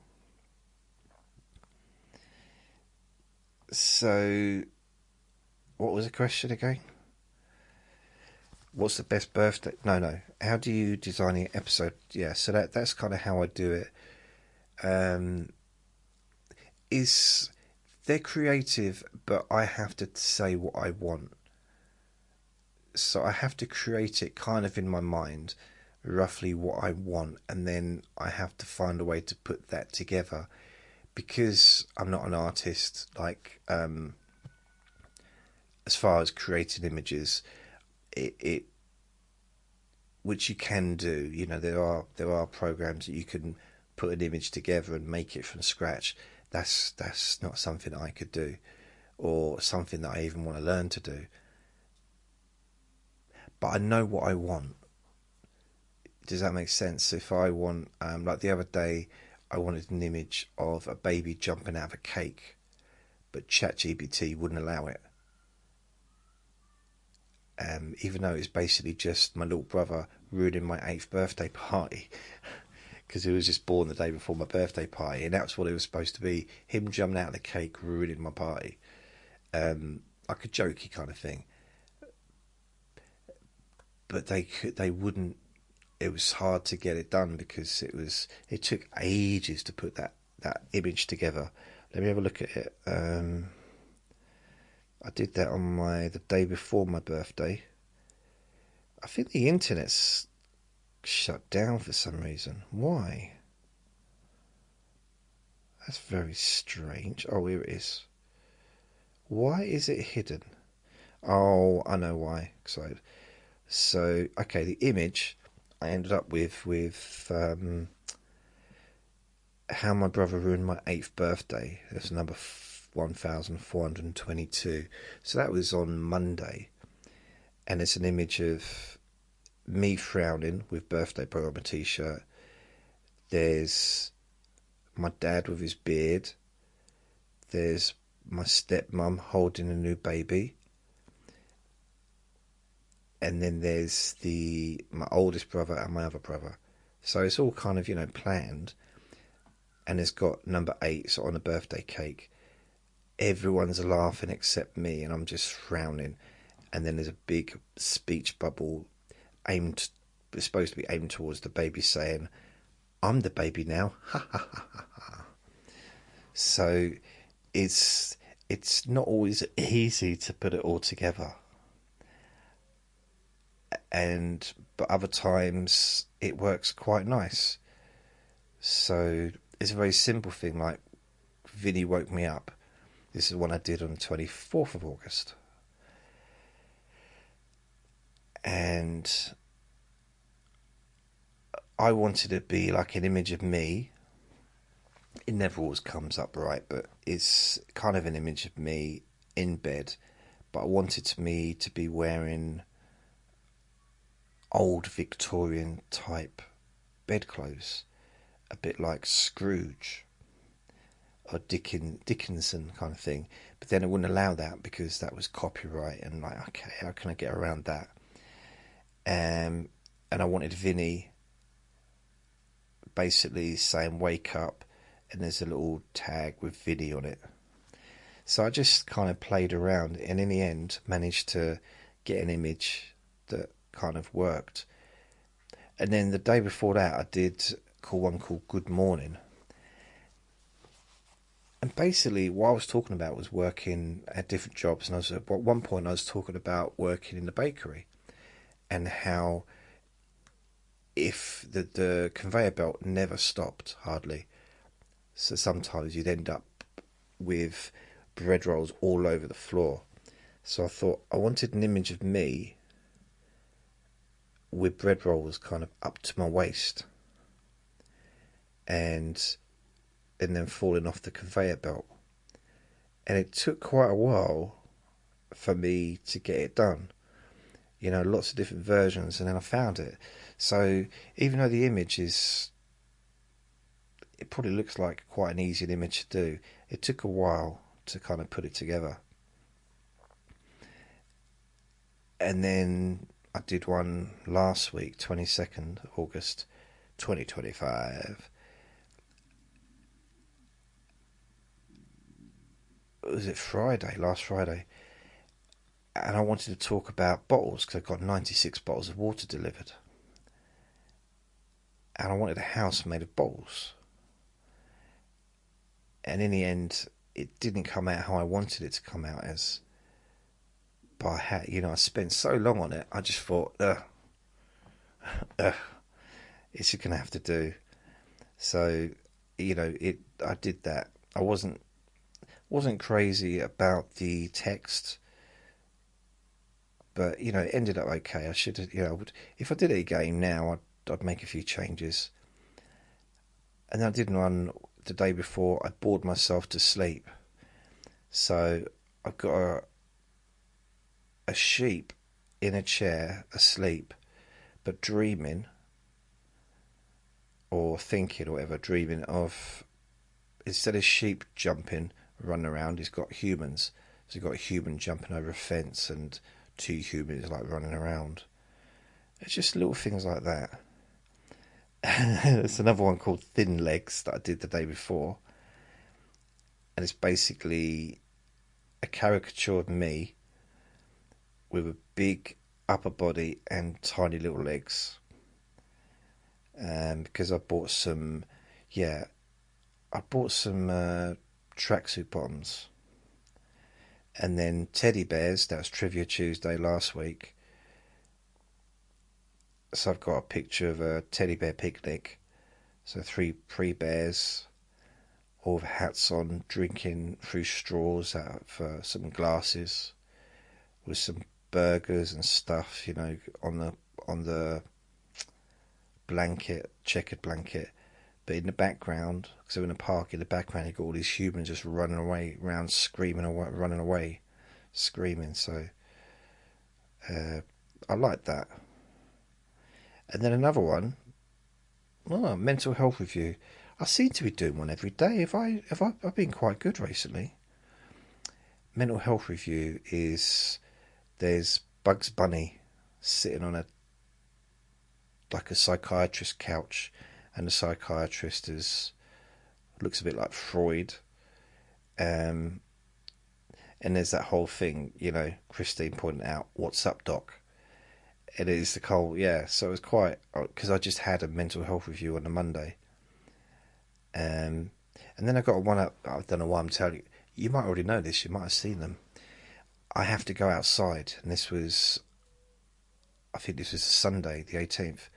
So, what was the question again? What's the best birthday? No. How do you design an episode? Yeah, so that's kind of how I do it. They're creative, but I have to say what I want. So I have to create it kind of in my mind, roughly what I want, and then I have to find a way to put that together. Because I'm not an artist, like as far as creating images, it which you can do. There are programs that you can put an image together and make it from scratch. That's not something I could do, or something that I even want to learn to do. But I know what I want. Does that make sense? If I want, like the other day, I wanted an image of a baby jumping out of a cake, but ChatGPT wouldn't allow it. Even though it's basically just my little brother ruining my 8th birthday party. Because he was just born the day before my birthday party, and that's what it was supposed to be. Him jumping out of the cake, ruining my party. Like a jokey kind of thing. But they wouldn't. It was hard to get it done because it took ages to put that image together. Let me have a look at it. I did that on the day before my birthday. I think the internet's shut down for some reason. Why? That's very strange. Oh, here it is. Why is it hidden? Oh, I know why. So okay, the image I ended up with how my brother ruined my 8th birthday. That's number 1422. So that was on Monday, and it's an image of me frowning with birthday boy on my t-shirt. There's my dad with his beard. There's my stepmum holding a new baby. And then there's my oldest brother and my other brother. So it's all kind of, planned. And it's got number 8 on a birthday cake. Everyone's laughing except me, and I'm just frowning. And then there's a big speech bubble it's supposed to be aimed towards the baby, saying, "I'm the baby now." Ha ha ha ha ha. So it's not always easy to put it all together. But other times it works quite nice. So it's a very simple thing, like Vinny woke me up. This is one I did on the 24th of August. And I wanted it to be like an image of me. It never always comes up right, but it's kind of an image of me in bed. But I wanted me to be wearing old Victorian type bedclothes, a bit like Scrooge or Dickinson kind of thing. But then it wouldn't allow that because that was copyright, and like, okay, how can I get around that? And I wanted Vinny basically saying wake up, and there's a little tag with Vinny on it. So I just kind of played around, and in the end managed to get an image that kind of worked. And then the day before that I did one called Good Morning. And basically what I was talking about was working at different jobs, and at one point I was talking about working in the bakery, and how if the conveyor belt never stopped, hardly, so sometimes you'd end up with bread rolls all over the floor. So I thought I wanted an image of me with bread rolls kind of up to my waist, and then falling off the conveyor belt. And it took quite a while for me to get it done. You know, lots of different versions, and then I found it. So even though the image is, it probably looks like quite an easy image to do, it took a while to kind of put it together. And then I did one last week, 22nd August 2025. Was it Friday? Last Friday. And I wanted to talk about bottles, because I got 96 bottles of water delivered. And I wanted a house made of bottles. And in the end, it didn't come out how I wanted it to come out as. But I had, I spent so long on it, I just thought, it's just going to have to do. So, I did that. I wasn't crazy about the text, but it ended up okay. I should, if I did it again now, I'd make a few changes. And then I did one the day before. I bored myself to sleep, so I've got a sheep in a chair asleep, but dreaming or thinking or whatever, dreaming of, instead of sheep jumping, running around, he's got humans. So you've got a human jumping over a fence and two humans like running around. It's just little things like that. There's another one called Thin Legs that I did the day before, and it's basically a caricature of me with a big upper body and tiny little legs. Because I bought some tracksuit bottoms, and then teddy bears. That was Trivia Tuesday last week. So I've got a picture of a teddy bear picnic. So three bears, all with hats on, drinking through straws out of some glasses, with some burgers and stuff, on the blanket, checkered blanket. But in the background, because I'm in a park, in the background you've got all these humans just running away, around screaming, running away, screaming. So I like that. And then another one, mental health review. I seem to be doing one every day. I've been quite good recently. Mental health review is, there's Bugs Bunny sitting on a psychiatrist couch, and the psychiatrist looks a bit like Freud. And there's that whole thing, Christine pointing out, "What's up, Doc?" It is the whole, so it was quite, because I just had a mental health review on a Monday. And then I got one up, I don't know why I'm telling you. You might already know this, you might have seen them. I have to go outside, and I think this was Sunday, the 18th.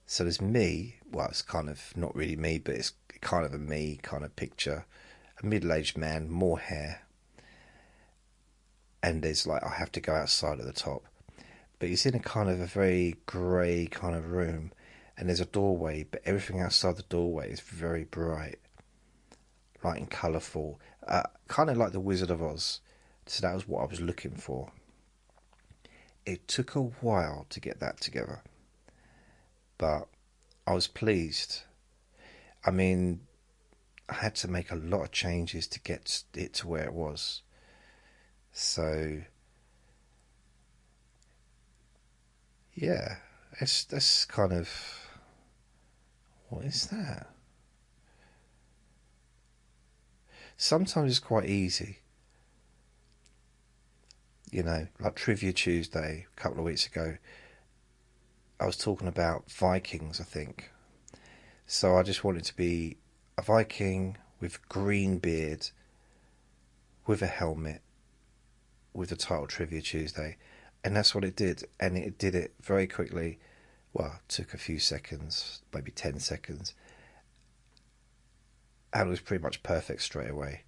So there's me, well, it's kind of not really me, but it's kind of a me kind of picture. A middle-aged man, more hair. And there's I have to go outside at the top. But he's in a kind of a very grey kind of room, and there's a doorway, but everything outside the doorway is very bright, light and colourful, kind of like the Wizard of Oz. So that was what I was looking for. It took a while to get that together, but I was pleased. I mean, I had to make a lot of changes to get it to where it was. So Yeah, that's kind of, what is that? Sometimes it's quite easy. You know, like Trivia Tuesday a couple of weeks ago, I was talking about Vikings, I think. So I just wanted to be a Viking with green beard, with a helmet, with the title Trivia Tuesday. And that's what it did. And it did it very quickly. Well, it took a few seconds, maybe 10 seconds. And it was pretty much perfect straight away.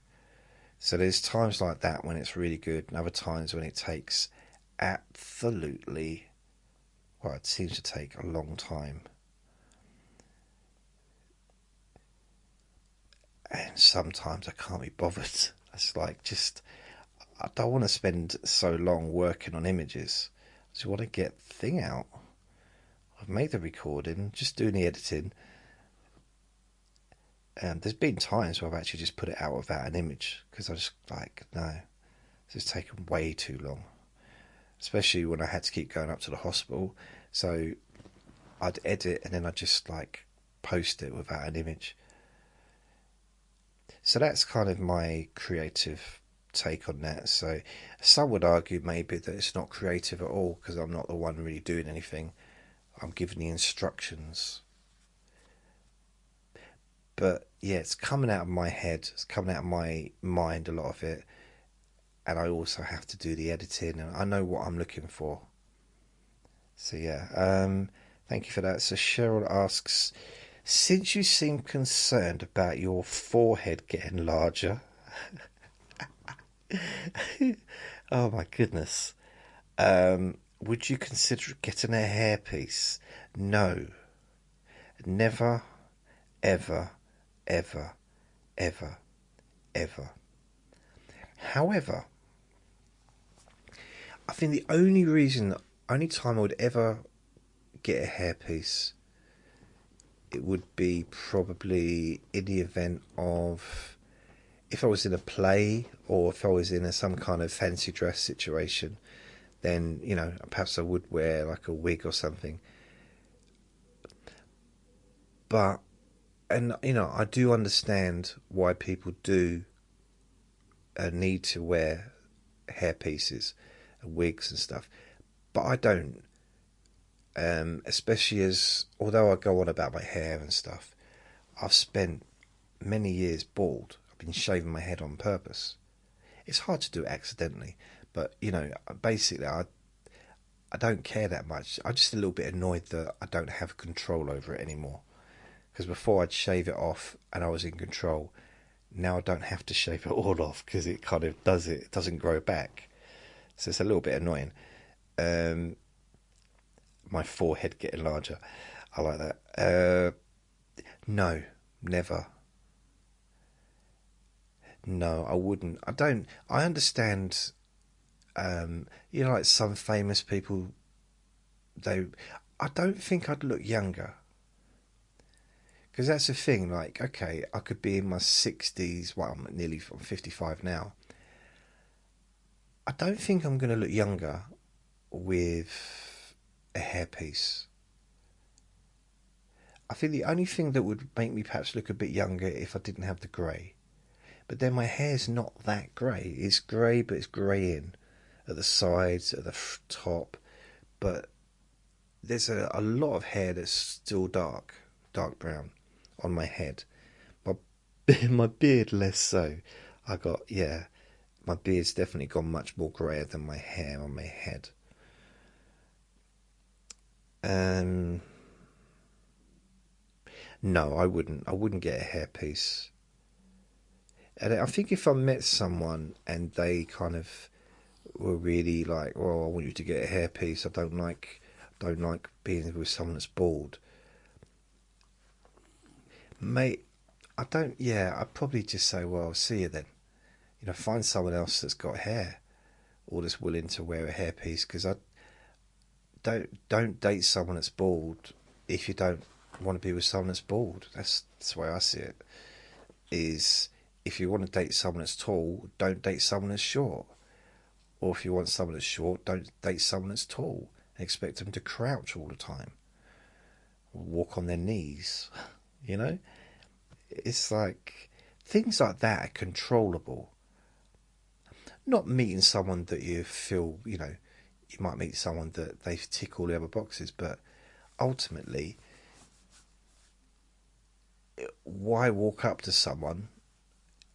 So there's times like that when it's really good, and other times when it takes absolutely, well, it seems to take a long time. And sometimes I can't be bothered. It's like, just, I don't want to spend so long working on images. I just want to get the thing out. I've made the recording, just doing the editing. And there's been times where I've actually just put it out without an image because I just like, no, this has taken way too long. Especially when I had to keep going up to the hospital. So I'd edit and then I'd just like post it without an image. So that's kind of my creative take on that. So some would argue maybe that it's not creative at all because I'm not the one really doing anything. I'm giving the instructions. But yeah, it's coming out of my head. It's coming out of my mind, a lot of it. And I also have to do the editing, and I know what I'm looking for. So yeah, thank you for that. So Cheryl asks, since you seem concerned about your forehead getting larger, oh my goodness, would you consider getting a hairpiece? No, never, ever, ever, ever, ever. However, I think the only time I would ever get a hairpiece, it would be probably in the event of if I was in a play or if I was in some kind of fancy dress situation, then, you know, perhaps I would wear like a wig or something. But, and, you know, I do understand why people do need to wear hairpieces and wigs and stuff, but I don't. Especially as, although I go on about my hair and stuff, I've spent many years bald. I've been shaving my head on purpose. It's hard to do it accidentally, but you know, basically, I don't care that much. I'm just a little bit annoyed that I don't have control over it anymore. Because before I'd shave it off and I was in control. Now I don't have to shave it all off because it kind of does it. It doesn't grow back, so it's a little bit annoying. My forehead getting larger. I like that. No, never. No, I wouldn't. I don't. I understand. You know, like some famous people. They. I don't think I'd look younger. Because that's the thing. Like, okay, I could be in my 60s. Well, I'm 55 now. I don't think I'm going to look younger with a hairpiece. I think the only thing that would make me perhaps look a bit younger if I didn't have the grey. But then my hair's not that grey. It's grey, but it's greying at the sides, at the top. But there's a lot of hair that's still dark brown on my head. My, my beard less so. My beard's definitely gone much more greyer than my hair on my head. No, I wouldn't. I wouldn't get a hairpiece. And I think if I met someone and they kind of were really like, "Oh, I want you to get a hairpiece. I don't like being with someone that's bald." Mate, I don't. Yeah, I'd probably just say, "Well, I'll see you then." You know, find someone else that's got hair or that's willing to wear a hairpiece. Because I don't date someone that's bald if you don't want to be with someone that's bald. That's the way I see it. Is if you want to date someone that's tall, don't date someone that's short. Or if you want someone that's short, don't date someone that's tall. and expect them to crouch all the time, walk on their knees. You know, it's like things like that are controllable. Not meeting someone that you feel, you know, you might meet someone that they tick all the other boxes, but ultimately, why walk up to someone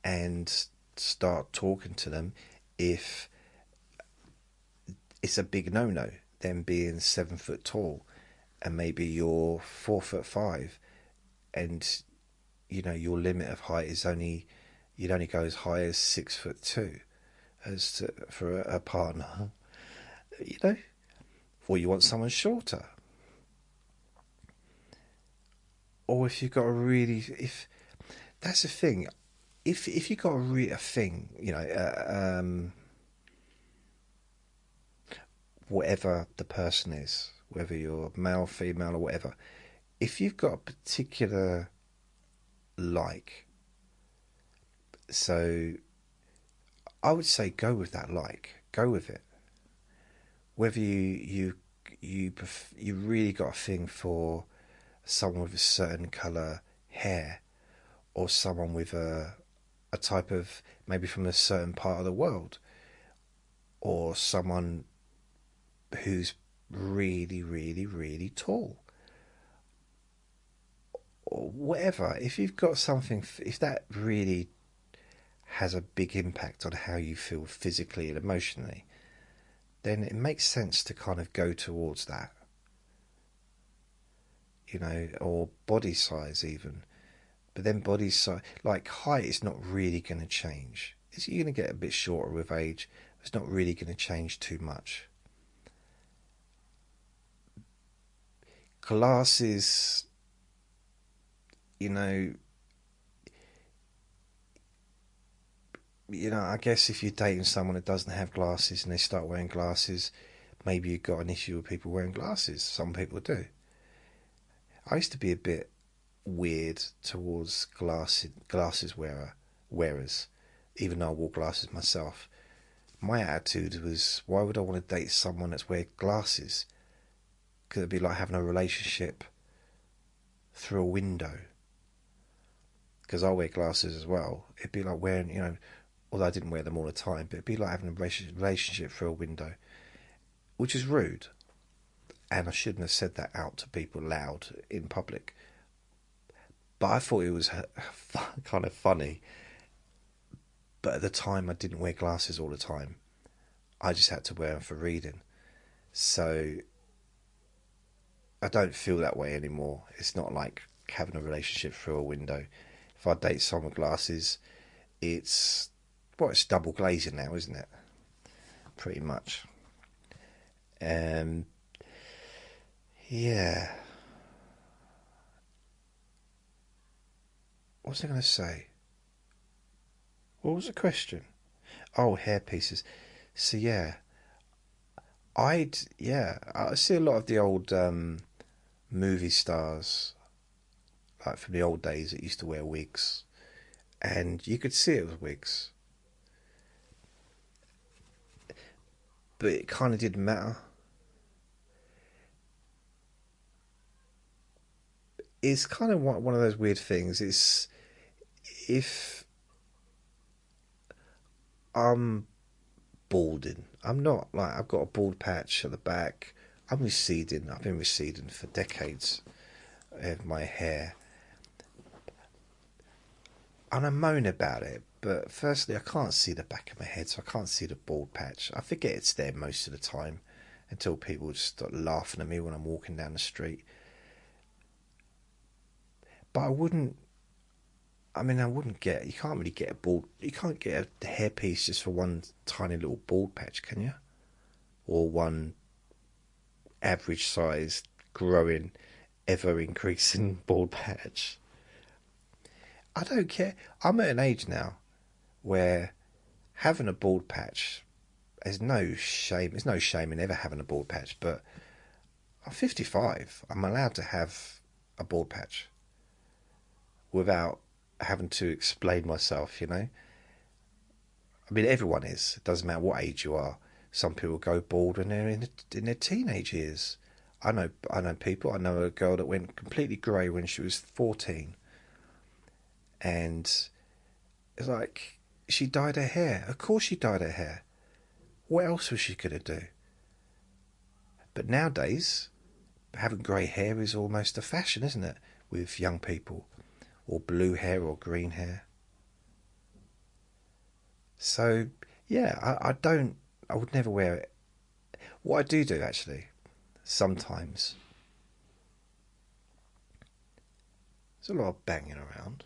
and start talking to them if it's a big no-no, them being 7 foot tall and maybe you're 4'5", and you know your limit of height is only, you'd only go as high as 6'2" for a partner, you know, or you want someone shorter, or if you've got a really, if that's the thing, if you got a thing, you know, whatever the person is, whether you're male, female, or whatever, if you've got a particular like, so I would say go with that like, go with it. Whether you really got a thing for someone with a certain colour hair, or someone with a type of, maybe from a certain part of the world, or someone who's really, really, really tall, or whatever. If you've got something, if that really has a big impact on how you feel physically and emotionally, then it makes sense to kind of go towards that, you know, or body size even. But then body size, like height, is not really going to change. You're going to get a bit shorter with age. It's not really going to change too much. Glasses, you know, I guess if you're dating someone that doesn't have glasses and they start wearing glasses, maybe you've got an issue with people wearing glasses. Some people do. I used to be a bit weird towards glasses wearers, even though I wore glasses myself. My attitude was, why would I want to date someone that's wearing glasses? Because it'd be like having a relationship through a window. Because I wear glasses as well. It'd be like wearing, you know, although I didn't wear them all the time, but it'd be like having a relationship through a window, which is rude. And I shouldn't have said that out to people loud in public. But I thought it was kind of funny. But at the time, I didn't wear glasses all the time. I just had to wear them for reading. So I don't feel that way anymore. It's not like having a relationship through a window. If I date someone with glasses, it's double glazing now, isn't it? Pretty much. Yeah. What was I going to say? What was the question? Oh, hair pieces. So yeah, I see a lot of the old movie stars, like from the old days, that used to wear wigs, and you could see it was wigs, but it kind of didn't matter. It's kind of one of those weird things. It's, if I'm balding, I'm not, like, I've got a bald patch at the back. I'm receding. I've been receding for decades of my hair, and I moan about it. But firstly, I can't see the back of my head, so I can't see the bald patch. I forget it's there most of the time until people just start laughing at me when I'm walking down the street. But I wouldn't get, you can't really get a bald, you can't get a hairpiece just for one tiny little bald patch, can you? Or one average sized, growing, ever increasing bald patch. I don't care. I'm at an age now where having a bald patch, there's no shame. There's no shame in ever having a bald patch, but I'm 55. I'm allowed to have a bald patch without having to explain myself, you know. I mean, everyone is. It doesn't matter what age you are. Some people go bald when they're in their teenage years. I know people. I know a girl that went completely grey when she was 14, and it's like she dyed her hair. Of course, she dyed her hair. What else was she gonna do? But nowadays, having grey hair is almost a fashion, isn't it? With young people, or blue hair or green hair. So yeah, I would never wear it. What I do actually, sometimes, there's a lot of banging around.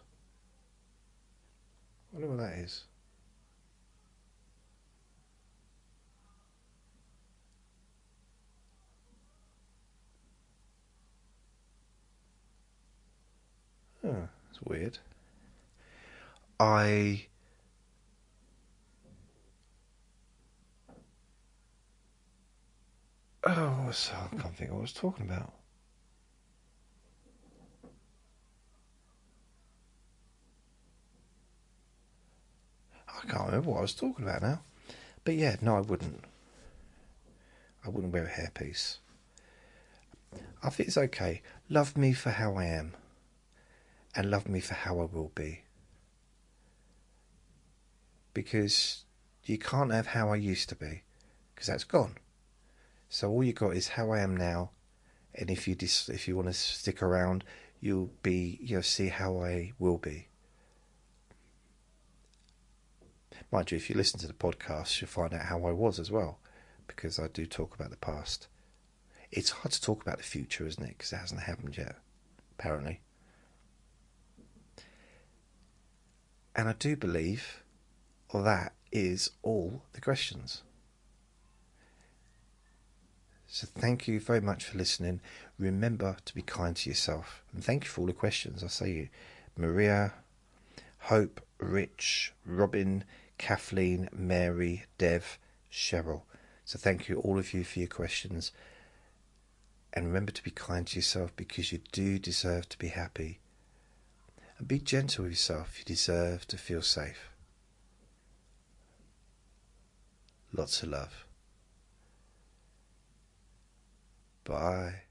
I wonder what that is. Oh, it's weird. I I can't think of what I was talking about. I can't remember what I was talking about now. But yeah, no, I wouldn't. I wouldn't wear a hairpiece. I think it's okay. Love me for how I am, and love me for how I will be. Because you can't have how I used to be, because that's gone. So all you got is how I am now, and if you want to stick around, you'll see how I will be. Mind you, if you listen to the podcast, you'll find out how I was as well, because I do talk about the past. It's hard to talk about the future, isn't it? Because it hasn't happened yet, apparently. And I do believe that is all the questions. So thank you very much for listening. Remember to be kind to yourself. And thank you for all the questions. I say Maria, Hope, Rich, Robin, Kathleen, Mary, Dev, Cheryl. So thank you, all of you, for your questions. And remember to be kind to yourself, because you do deserve to be happy. And be gentle with yourself. You deserve to feel safe. Lots of love. Bye.